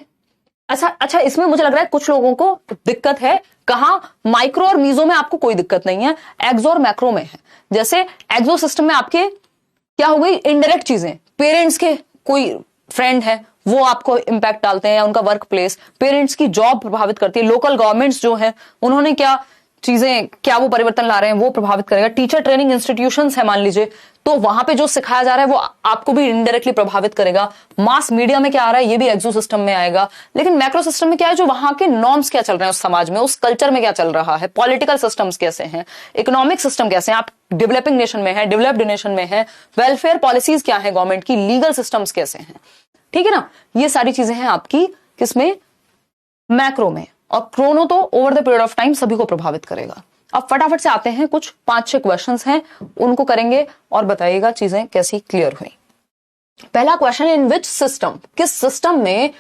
Speaker 1: अच्छा, इसमें मुझे लग रहा है कुछ लोगों को दिक्कत है, कहां, माइक्रो और मीजो में आपको कोई दिक्कत नहीं है, एक्सो और मैक्रो में है। जैसे एक्सो सिस्टम में आपके क्या हो गई, इनडायरेक्ट चीजें, पेरेंट्स के कोई फ्रेंड है वो आपको इंपैक्ट डालते हैं, या उनका वर्क प्लेस, पेरेंट्स की जॉब प्रभावित करती है, लोकल गवर्नमेंट्स जो है उन्होंने क्या चीजें, क्या वो परिवर्तन ला रहे हैं, वो प्रभावित करेगा। टीचर ट्रेनिंग इंस्टीट्यूशंस है मान लीजिए, तो वहां पे जो सिखाया जा रहा है वो आपको भी इनडायरेक्टली प्रभावित करेगा। मास मीडिया में क्या आ रहा है, ये भी एक्सो सिस्टम में आएगा। लेकिन मैक्रो सिस्टम में क्या है, जो वहां के नॉर्म्स क्या चल रहे हैं उस समाज में, उस कल्चर में क्या चल रहा है, पॉलिटिकल सिस्टम्स कैसे हैं, इकोनॉमिक सिस्टम कैसे हैं, आप डेवलपिंग नेशन में है, डेवलप्ड नेशन में है, वेलफेयर पॉलिसीज क्या है गवर्नमेंट की, लीगल सिस्टम्स कैसे हैं, ठीक है ना, ये सारी चीजें हैं आपकी किसमें, मैक्रो में। और क्रोनो तो over the period of time सभी को प्रभावित करेगा। अब फटाफट से आते हैं, कुछ 5-6 क्वेश्चंस हैं, उनको करेंगे और बताइएगा चीजें कैसी क्लियर हुई। पहला क्वेश्चन, इन विच सिस्टम, किस सिस्टम में,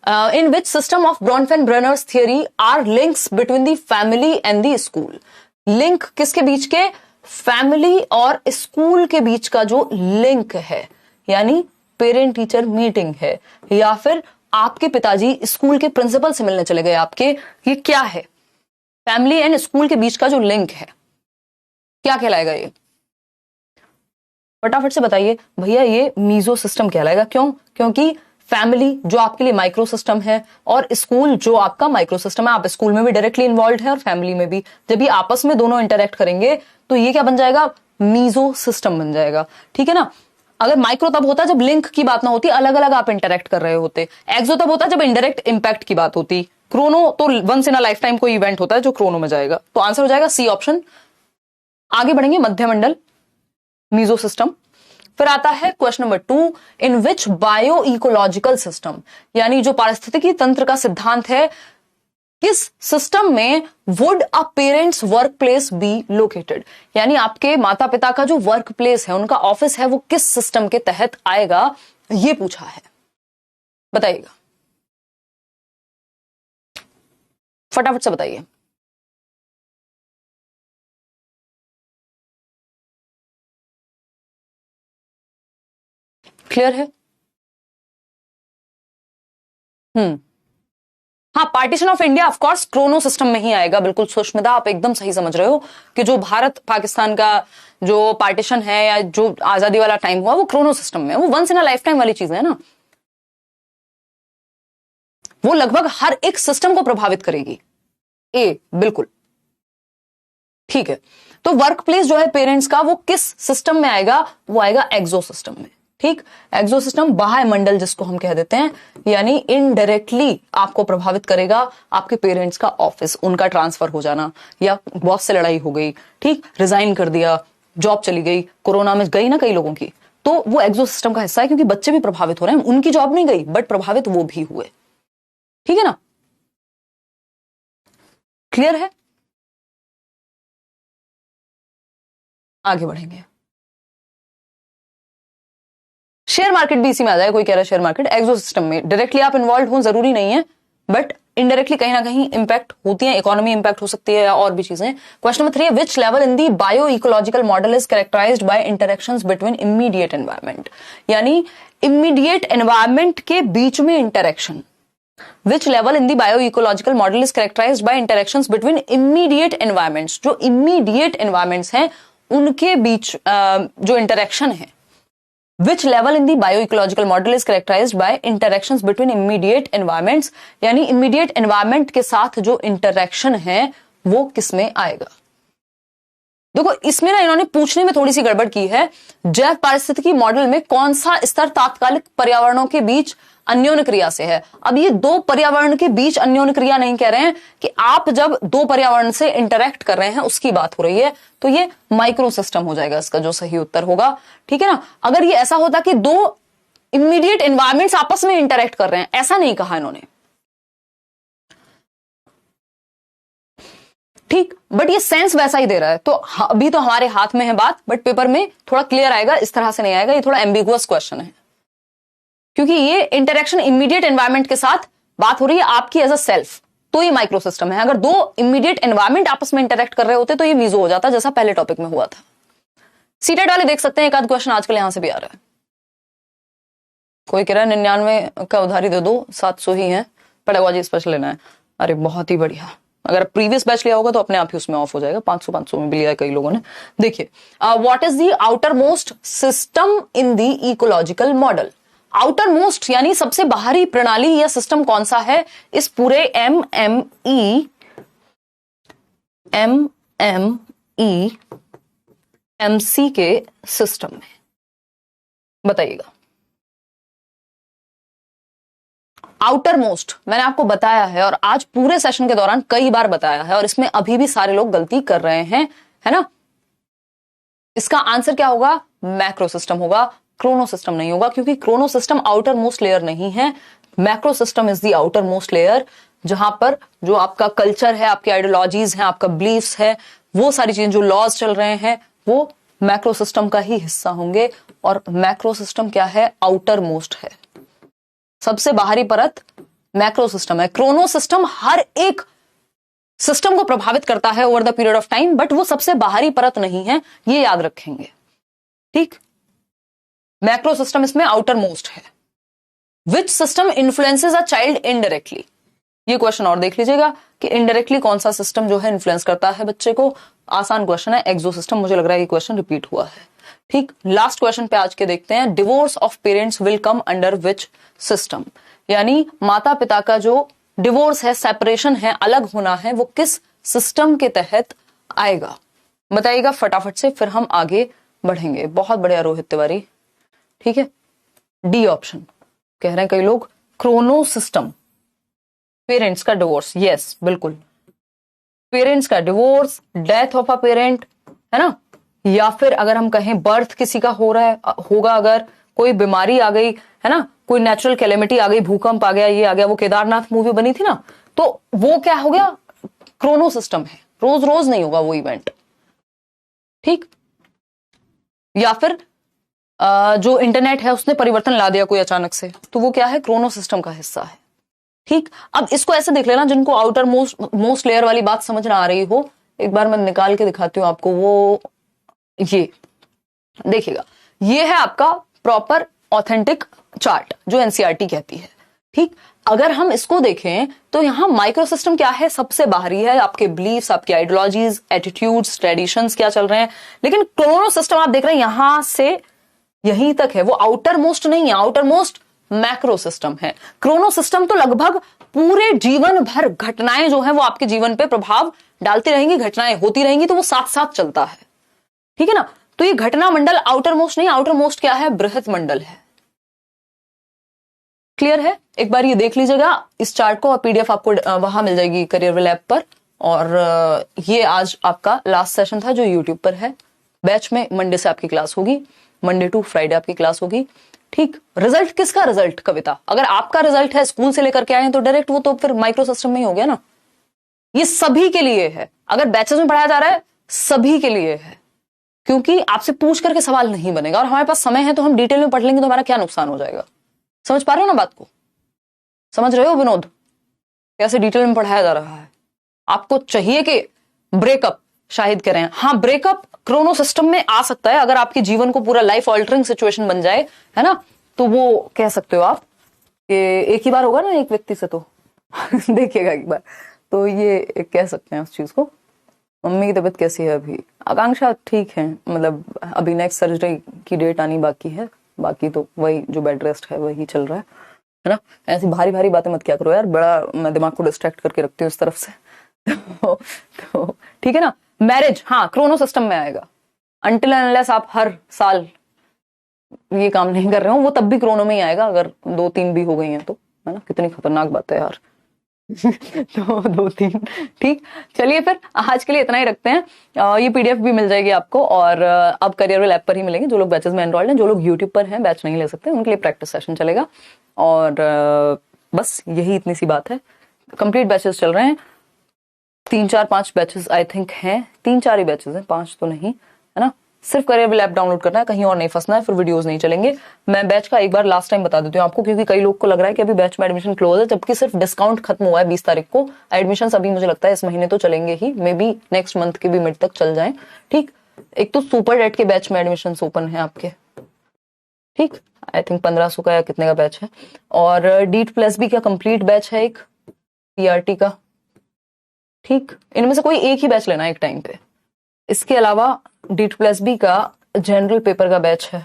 Speaker 1: in which system of Bronfenbrenner's theory are links between the family and the school. Link किसके बीच के, फैमिली और स्कूल के बीच का जो लिंक है, यानी पेरेंट टीचर मीटिंग है, या फिर आपके पिताजी स्कूल के प्रिंसिपल से मिलने चले गए आपके, ये क्या है, फैमिली एंड स्कूल के बीच का जो लिंक है क्या कहलाएगा, ये फटाफट से बताइए भैया। ये मीजो सिस्टम कहलाएगा। क्यों, क्योंकि फैमिली जो आपके लिए माइक्रो सिस्टम है और स्कूल जो आपका माइक्रो सिस्टम है, आप स्कूल में भी डायरेक्टली इन्वॉल्व है और फैमिली में भी, जब ये आपस में दोनों इंटरेक्ट करेंगे तो ये क्या बन जाएगा, मीजो सिस्टम बन जाएगा, ठीक है ना। अगर माइक्रो तब होता जब लिंक की बात ना होती, अलग अलग आप इंटरेक्ट कर रहे होते। एक्सो तब होता जब इनडायरेक्ट इंपैक्ट की बात होती। क्रोनो तो once in a lifetime कोई इवेंट होता है जो क्रोनो में जाएगा। तो आंसर हो जाएगा सी ऑप्शन। आगे बढ़ेंगे, मध्यमंडल, मीजो सिस्टम। फिर आता है क्वेश्चन नंबर 2, इन विच बायो इकोलॉजिकल सिस्टम, यानी जो पारिस्थितिकी तंत्र का सिद्धांत है, किस सिस्टम में would a parents work place be located, यानी आपके माता पिता का जो वर्क प्लेस है, उनका ऑफिस है, वो किस सिस्टम के तहत आएगा, ये पूछा है, बताइएगा फटाफट से बताइए। क्लियर है? हाँ, partition of India of course Chrono system में ही आएगा। बिल्कुल सुष्मिता, आप एकदम सही समझ रहे हो कि जो भारत पाकिस्तान का जो पार्टीशन है या जो आजादी वाला टाइम हुआ वो क्रोनो सिस्टम में, वो once in a lifetime वाली चीज है ना, वो लगभग हर एक सिस्टम को प्रभावित करेगी। बिल्कुल ठीक है। तो वर्क प्लेस जो है पेरेंट्स का, वो किस सिस्टम में आएगा, वो आएगा एक्सो सिस्टम में। ठीक, एक्सो सिस्टम बाह्य मंडल जिसको हम कह देते हैं, यानी इनडायरेक्टली आपको प्रभावित करेगा। आपके पेरेंट्स का ऑफिस, उनका ट्रांसफर हो जाना, या बॉस से लड़ाई हो गई, ठीक, रिजाइन कर दिया, जॉब चली गई, कोरोना में गई ना कई लोगों की, तो वो एक्सो सिस्टम का हिस्सा है, क्योंकि बच्चे भी प्रभावित हो रहे हैं, उनकी जॉब नहीं गई बट प्रभावित वो भी हुए। ठीक है ना, क्लियर है? आगे बढ़ेंगे। शेयर मार्केट भी इसी में आ जाए, कोई कह रहा है शेयर मार्केट एक्सो सिस्टम में डायरेक्टली आप इन्वॉल्व हो जरूरी नहीं है, बट इनडायरेक्टली कहीं ना कहीं इंपैक्ट होती है, इकोनॉमी इंपैक्ट हो सकती है या और भी चीजें। Question number 3, which level in the bio ecological model is characterised by interactions between immediate environment, यानी इमीडिएट एनवायरमेंट के बीच में interaction. Which level in the bio ecological model is characterised by interactions between immediate environments, जो immediate environments हैं उनके बीच जो interaction है। Which level in the bioecological model is characterized by interactions between immediate environments, यानी immediate environment के साथ जो interaction है वो किसमें आएगा? देखो इसमें ना इन्होंने पूछने में थोड़ी सी गड़बड़ की है। जैव पारिस्थितिकी मॉडल में कौन सा स्तर तात्कालिक पर्यावरणों के बीच अन्योन्य क्रिया से है। अब ये दो पर्यावरण के बीच अन्योन्य क्रिया नहीं कह रहे हैं कि आप जब दो पर्यावरण से इंटरेक्ट कर रहे हैं उसकी बात हो रही है, तो ये माइक्रो सिस्टम हो जाएगा इसका जो सही उत्तर होगा। ठीक है ना, अगर ये ऐसा होता कि दो इमीडिएट एनवायरमेंट्स आपस में इंटरेक्ट कर रहे हैं, ऐसा नहीं कहा इन्होंने, ठीक, बट ये सेंस वैसा ही दे रहा है। तो अभी तो हमारे हाथ में है बात, बट पेपर में थोड़ा क्लियर आएगा, इस तरह से नहीं आएगा, ये थोड़ा एम्बिगुअस क्वेश्चन है, क्योंकि ये इंटरेक्शन इमीडिएट एनवायरमेंट के साथ बात हो रही है आपकी एज अ सेल्फ, तो ये माइक्रो सिस्टम है। अगर दो इमीडिएट एनवायरमेंट आपस में इंटरेक्ट कर रहे होते तो ये मीजो हो जाता, जैसा पहले टॉपिक में हुआ था। सीटेट वाले देख सकते हैं, एक आध क्वेश्चन आजकल यहां से भी आ रहा है। कोई कह रहा है 99 का उधारी दे दो, 700 ही है, पेडागोजी स्पेशल लेना है। अरे बहुत ही बढ़िया, अगर प्रीवियस बैच लिया होगा तो अपने आप ही उसमें ऑफ हो जाएगा। 500 में भी लिया है कई लोगों ने। देखिए, what is the outer most system in the ecological model. Outer most यानी सबसे बाहरी प्रणाली या सिस्टम कौन सा है इस पूरे एमसी के सिस्टम में, बताइएगा। आउटर मोस्ट मैंने आपको बताया है और आज पूरे सेशन के दौरान कई बार बताया है, और इसमें अभी भी सारे लोग गलती कर रहे हैं, है ना। इसका आंसर क्या होगा? मैक्रो सिस्टम होगा, क्रोनो सिस्टम नहीं होगा, क्योंकि chrono system outer most layer नहीं है। Macro system is the outer most layer, जहां पर जो आपका कल्चर है, आपकी आइडियोलॉजीज हैं, आपका बिलीफ्स है, वो सारी चीजें, जो लॉज चल रहे हैं, वो मैक्रो सिस्टम का ही हिस्सा होंगे। और मैक्रो सिस्टम क्या है? आउटर मोस्ट है, सबसे बाहरी परत मैक्रो सिस्टम है। क्रोनो सिस्टम हर एक सिस्टम को प्रभावित करता है over the period of time, but वो सबसे बाहरी परत नहीं है, ये याद रखेंगे, ठीक। मैक्रो सिस्टम इसमें आउटर मोस्ट है। Which system influences a child indirectly, ये क्वेश्चन और देख लीजिएगा कि इनडायरेक्टली कौन सा सिस्टम जो है इन्फ्लुएंस करता है बच्चे को। आसान क्वेश्चन है, एक्सो सिस्टम। मुझे लग रहा है ये क्वेश्चन रिपीट हुआ है, ठीक। लास्ट क्वेश्चन पे आज के देखते हैं, divorce of parents will come under which system, यानी माता पिता का जो डिवोर्स है, सेपरेशन है, अलग होना है, वो किस सिस्टम के तहत आएगा, बताइएगा फटाफट से, फिर हम आगे बढ़ेंगे। बहुत बढ़िया रोहित तिवारी, ठीक है। डी ऑप्शन कह रहे हैं कई लोग, क्रोनो सिस्टम, पेरेंट्स का डिवोर्स, यस बिल्कुल, पेरेंट्स का divorce, death of a parent, है ना, या फिर अगर हम कहें बर्थ किसी का हो रहा है, होगा, अगर कोई बीमारी आ गई, है ना, कोई नेचुरल कैलेमिटी आ गई, भूकंप आ गया, ये आ गया, वो केदारनाथ मूवी बनी थी ना, तो वो क्या हो गया? क्रोनो सिस्टम है, रोज रोज नहीं होगा वो इवेंट, ठीक। या फिर जो इंटरनेट है उसने परिवर्तन ला दिया कोई अचानक से, तो वो क्या है? क्रोनो सिस्टम का हिस्सा है, ठीक। अब इसको ऐसे देख लेना, जिनको आउटर मोस्ट लेयर वाली बात समझ ना आ रही हो, एक बार मैं निकाल के दिखाती हूं आपको। वो ये देखिएगा, ये है आपका प्रॉपर ऑथेंटिक चार्ट जो एनसीईआरटी कहती है, ठीक। अगर हम इसको देखें तो यहां माइक्रो सिस्टम क्या है? सबसे बाहरी है, आपके बिलीफ्स, आपकी आइडियोलॉजीज, एटीट्यूड्स, ट्रेडिशंस क्या चल रहे हैं। लेकिन क्रोनो सिस्टम आप देख रहे हैं यहां से यहीं तक है, वो आउटर मोस्ट नहीं है, आउटर मोस्ट मैक्रो सिस्टम है। क्रोनो सिस्टम तो लगभग पूरे जीवन भर घटनाएं जो है वो आपके जीवन पे प्रभाव डालती रहेंगी, घटनाएं होती रहेंगी, तो वो साथ साथ चलता है, ठीक है ना। तो ये घटना मंडल आउटर मोस्ट नहीं, आउटर मोस्ट क्या है? बृहत मंडल है। क्लियर है? एक बार ये देख लीजिएगा इस चार्ट को, और पीडीएफ आपको वहां मिल जाएगी करियरविल ऐप पर। और ये आज आपका लास्ट सेशन था जो यूट्यूब पर है, बैच में मंडे से आपकी क्लास होगी। मंडे टू फ्राइडे आपकी क्लास होगी। ठीक, रिजल्ट किसका? रिजल्ट कविता, अगर आपका रिजल्ट है स्कूल से लेकर के आए हैं तो डायरेक्ट वो तो फिर माइक्रो सिस्टम में ही हो गया ना। ये सभी के लिए है, अगर बैचेस में पढ़ाया जा रहा है सभी के लिए है, क्योंकि आपसे पूछ करके सवाल नहीं बनेगा और हमारे पास समय है तो हम डिटेल में पढ़ लेंगे तो हमारा क्या नुकसान हो जाएगा। समझ पा रहे हो ना बात को? समझ रहे हो विनोद कैसे डिटेल में पढ़ाया जा रहा है? आपको चाहिए कि ब्रेकअप, शाहिद कह रहे हैं हाँ ब्रेकअप क्रोनो सिस्टम में आ सकता है, अगर आपके जीवन को पूरा लाइफ ऑल्टरिंग सिचुएशन बन जाए, है ना, तो वो कह सकते हो आप कि एक ही बार होगा ना एक व्यक्ति से तो देखिएगा एक बार, तो ये कह सकते हैं उस चीज को। मम्मी की तबीयत कैसी है अभी? आकांक्षा ठीक है, मतलब अभी नेक्स्ट सर्जरी की डेट आनी बाकी है, बाकी तो वही जो बेड रेस्ट है वही चल रहा है ना। ऐसी भारी भारी बातें मत किया करो यार, बड़ा मैं दिमाग को डिस्ट्रैक्ट करके रखती हूँ इस तरफ से तो ठीक है ना। मैरिज हाँ क्रोनो सिस्टम में आएगा, अनटिल अनलेस आप हर साल ये काम नहीं कर रहे हो, वो तब भी क्रोनो में ही आएगा, अगर 2-3 भी हो गई हैं तो, है ना। कितनी खतरनाक बात है यार तो 2-3 ठीक। चलिए फिर आज के लिए इतना ही रखते हैं। ये पीडीएफ भी मिल जाएगी आपको, और अब करियर ऐप पर ही मिलेंगे। जो लोग बैचेस में एनरोल्ड हैं, जो लोग यूट्यूब पर हैं बैच नहीं ले सकते, उनके लिए प्रैक्टिस सेशन चलेगा। और बस यही इतनी सी बात है। कंप्लीट बैचेस चल रहे हैं, 3-4-5 बैचेस आई थिंक हैं, 3-4 ही बैचेस हैं, 5 तो नहीं, है ना। सिर्फ करियर ऐप डाउनलोड करना है, कहीं और नहीं फंसना है, फिर वीडियोस नहीं चलेंगे। मैं बैच का एक बार लास्ट टाइम बता देती हूँ आपको, क्योंकि कई लोग को लग रहा है कि अभी बैच में एडमिशन क्लोज है, जबकि सिर्फ डिस्काउंट खत्म हुआ है 20 तारीख को। एडमिशन अभी मुझे लगता है इस महीने तो चलेंगे ही, मे बी नेक्स्ट मंथ के भी मिड तक चल जाए। ठीक, एक तो सुपर डेट के बैच में एडमिशन ओपन है आपके, ठीक, आई थिंक 1500 का या कितने का बैच है, और डीट प्लस बी का कंप्लीट बैच है एक पीआरटी का। ठीक, इनमें से कोई एक ही बैच लेना है एक टाइम पे। इसके अलावा डीट प्लस बी का जनरल पेपर का बैच है,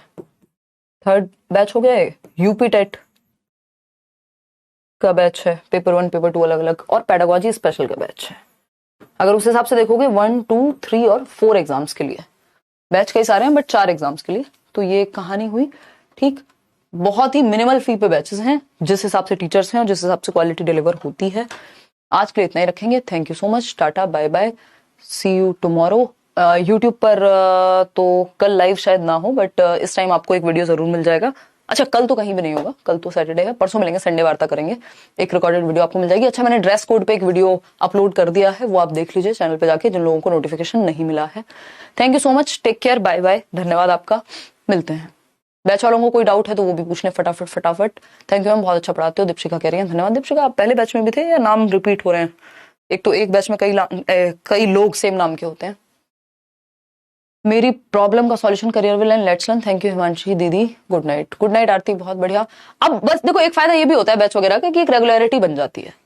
Speaker 1: 3rd बैच हो गया है। यूपी टेट का बैच है, पेपर 1 पेपर 2 अलग अलग, और पेडागोजी स्पेशल का बैच है। अगर उस हिसाब से देखोगे 1, 2, 3 और 4 एग्जाम्स के लिए बैच कई सारे हैं, बट 4 एग्जाम्स के लिए, तो ये कहानी हुई। ठीक, बहुत ही मिनिमल फी पे बैचेस हैं, जिस हिसाब से टीचर्स हैं और जिस हिसाब से क्वालिटी डिलीवर होती है। आज के लिए इतना ही रखेंगे। थैंक यू सो मच, टाटा bye bye, see you tomorrow. YouTube पर तो कल लाइव शायद ना हो, बट इस टाइम आपको एक वीडियो जरूर मिल जाएगा। अच्छा, कल तो कहीं भी नहीं होगा, कल तो सैटरडे है, परसों मिलेंगे, संडे वार्ता करेंगे, एक रिकॉर्डेड वीडियो आपको मिल जाएगी। अच्छा, मैंने ड्रेस कोड पे एक वीडियो अपलोड कर दिया है, वो आप देख लीजिए चैनल पे जाके, जिन लोगों को नोटिफिकेशन नहीं मिला है। Thank you so much, take care, bye bye, धन्यवाद आपका, मिलते हैं। बैच वालों को कोई डाउट है तो वो भी पूछने फटाफट फटाफट। थैंक यू मैम, बहुत अच्छा पढ़ाते हो, दीपशिका कह रही है। धन्यवाद दीपशिका, आप पहले बैच में भी थे या नाम रिपीट हो रहे हैं? एक तो एक बैच में कई लोग सेम नाम के होते हैं। मेरी प्रॉब्लम का solution career will and let's learn. Thank you Himanshi दीदी, गुड नाइट। गुड नाइट आरती, बहुत बढ़िया। अब बस देखो, एक फायदा ये भी होता है बैच वगैरह का कि एक रेगुलरिटी बन जाती है।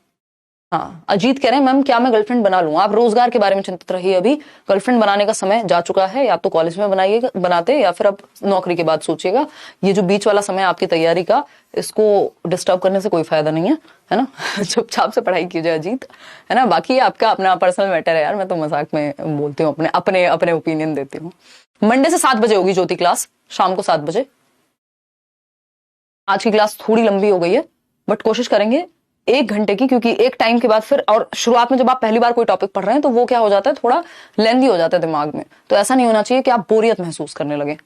Speaker 1: हाँ, अजीत कह रहे हैं मैम क्या मैं गर्लफ्रेंड बना लूं? आप रोजगार के बारे में चिंतित रहिए, अभी गर्लफ्रेंड बनाने का समय जा चुका है। या तो कॉलेज में बनाइएगा, बनाते, या फिर अब नौकरी के बाद सोचिएगा। ये जो बीच वाला समय आपकी तैयारी का, इसको डिस्टर्ब करने से कोई फायदा नहीं है ना चुपचाप से पढ़ाई कीजिए अजीत, है ना। बाकी आपका अपना पर्सनल मैटर है यार, मैं तो मजाक में बोलती हूँ, अपने अपने अपने ओपिनियन देती हूँ। मंडे से 7 बजे होगी ज्योति क्लास, शाम को 7 बजे। आज की क्लास थोड़ी लंबी हो गई है, बट कोशिश करेंगे 1 घंटे की, क्योंकि एक टाइम के बाद फिर, और शुरुआत में जब आप पहली बार कोई टॉपिक पढ़ रहे हैं तो वो क्या हो जाता है, थोड़ा लेंदी हो जाता है दिमाग में। तो ऐसा नहीं होना चाहिए कि आप बोरियत महसूस करने लगे,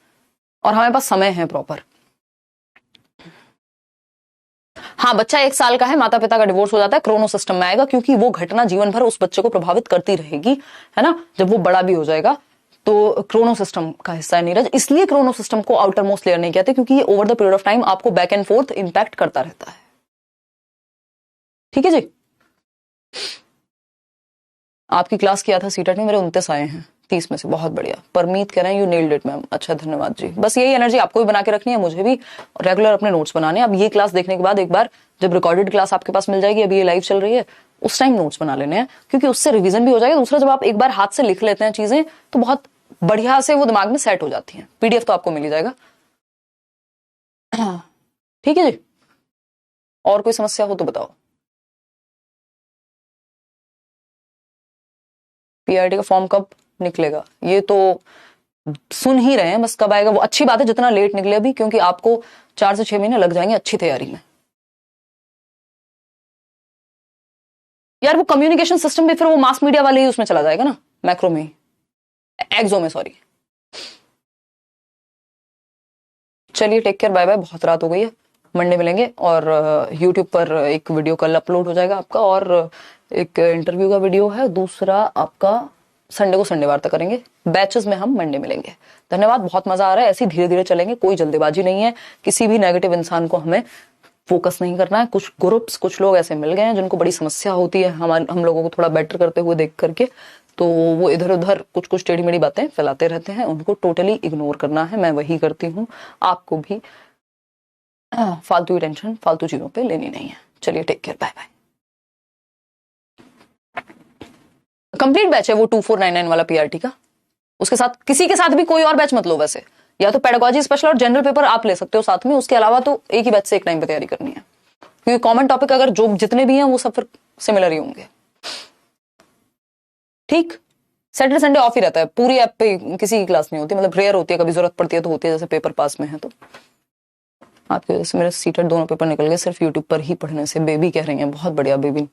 Speaker 1: और हमारे पास समय है प्रॉपर। हाँ, बच्चा 1 साल का है, माता पिता का डिवोर्स हो जाता है, क्रोनो सिस्टम में आएगा, क्योंकि वो घटना जीवन भर उस बच्चे को प्रभावित करती रहेगी, है ना। जब वो बड़ा भी हो जाएगा तो क्रोनो सिस्टम का हिस्सा है नीरज, इसलिए क्रोनो सिस्टम को आउटर मोस्ट लेयर नहीं कहते, क्योंकि ये over the period of time आपको बैक एंड फोर्थ इंपैक्ट करता रहता है। ठीक है जी। आपकी क्लास किया था सीटेट में, मेरे 29 आए हैं 30 में से, बहुत बढ़िया। परमीत कह रहे हैं यू नेल्ड इट मैम, अच्छा धन्यवाद जी। बस यही एनर्जी आपको भी बना के रखनी है, मुझे भी, रेगुलर अपने नोट्स बनाने। अब ये क्लास देखने के बाद एक बार जब रिकॉर्डेड क्लास आपके पास मिल जाएगी, अभी ये लाइव चल रही है, उस टाइम नोट्स बना लेने हैं, क्योंकि उससे रिवीजन भी हो जाएगा। दूसरा, जब आप एक बार हाथ से लिख लेते हैं चीजें तो बहुत बढ़िया से वो दिमाग में सेट हो जाती है। पीडीएफ तो आपको मिल ही जाएगा। ठीक है जी, और कोई समस्या हो तो बताओ। पीआरटी का फॉर्म कब निकलेगा ये तो सुन ही रहे हैं, बस कब आएगा वो अच्छी बात है, जितना लेट निकले अभी, क्योंकि आपको 4 से 6 महीने लग जाएंगे अच्छी तैयारी में। यार वो कम्युनिकेशन सिस्टम में फिर वो मास मीडिया वाले ही उसमें चला जाएगा ना, मैक्रो में, एक्सो में, सॉरी। चलिए टेक केयर, बाय बाय, बहुत रात हो गई है, मंडे मिलेंगे। और यूट्यूब पर एक वीडियो कल अपलोड हो जाएगा आपका, और एक इंटरव्यू का वीडियो है, दूसरा आपका संडे को संडे वार्ता करेंगे। बैचेस में हम मंडे मिलेंगे। धन्यवाद, बहुत मजा आ रहा है, ऐसे धीरे धीरे चलेंगे, कोई जल्दीबाजी नहीं है, किसी भी नेगेटिव इंसान को हमें फोकस नहीं करना है। कुछ ग्रुप्स, कुछ लोग ऐसे मिल गए हैं जिनको बड़ी समस्या होती है हम लोगों को थोड़ा बेटर करते हुए देख करके, तो वो इधर उधर कुछ कुछ टेढ़ी मेढ़ी बातें फैलाते रहते हैं, उनको टोटली इग्नोर करना है। मैं वही करती हूँ, आपको भी फालतू की टेंशन फालतू चीजों पे लेनी नहीं है। चलिए take care, bye bye. Complete batch है वो 2499 वाला पीआरटी का, उसके साथ किसी के साथ भी कोई और बैच मत लो। वैसे या तो पेडागोजी स्पेशल और जनरल पेपर आप ले सकते हो साथ में, उसके अलावा तो एक ही बैच से एक टाइम पे तैयारी करनी है, क्योंकि कॉमन टॉपिक अगर जो जितने भी हैं वो सब फिर सिमिलर ही होंगे। ठीक, सैटरडे संडे ऑफ ही रहता है, पूरी ऐप पे किसी की क्लास नहीं होती, मतलब रेयर होती है, कभी जरूरत पड़ती है तो होती है, जैसे पेपर पास में है। तो आपकी वजह से मेरे सीटेड दोनों पेपर निकल गए सिर्फ यूट्यूब पर ही पढ़ने से। बेबी कह रही है, बहुत बढ़िया बेबी।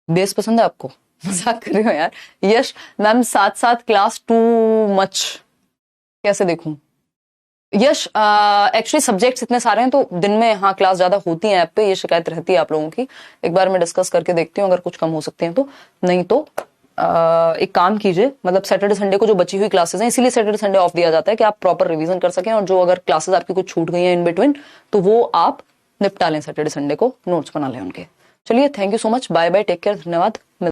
Speaker 1: बेस पसंद है आपको? मजाक कर रही हो यार। यश मैम, साथ साथ क्लास टू मच, कैसे देखूं? यश एक्चुअली सब्जेक्ट्स इतने सारे हैं तो दिन में हाँ क्लास ज्यादा होती है ऐप पे, ये शिकायत रहती है आप लोगों की। एक बार मैं डिस्कस करके देखती हूँ, अगर कुछ कम हो सकते हैं तो, नहीं तो एक काम कीजिए, मतलब सैटरडे संडे को जो बची हुई क्लासेस हैं, इसीलिए सैटरडे संडे ऑफ दिया जाता है कि आप प्रॉपर रिवीजन कर सकें, और जो अगर क्लासेस आपकी कुछ छूट गई हैं इन बिटवीन तो वो आप निपटा लें सैटरडे संडे को, नोट्स बना लें उनके। चलिए, thank you so much, bye bye, take care, धन्यवाद।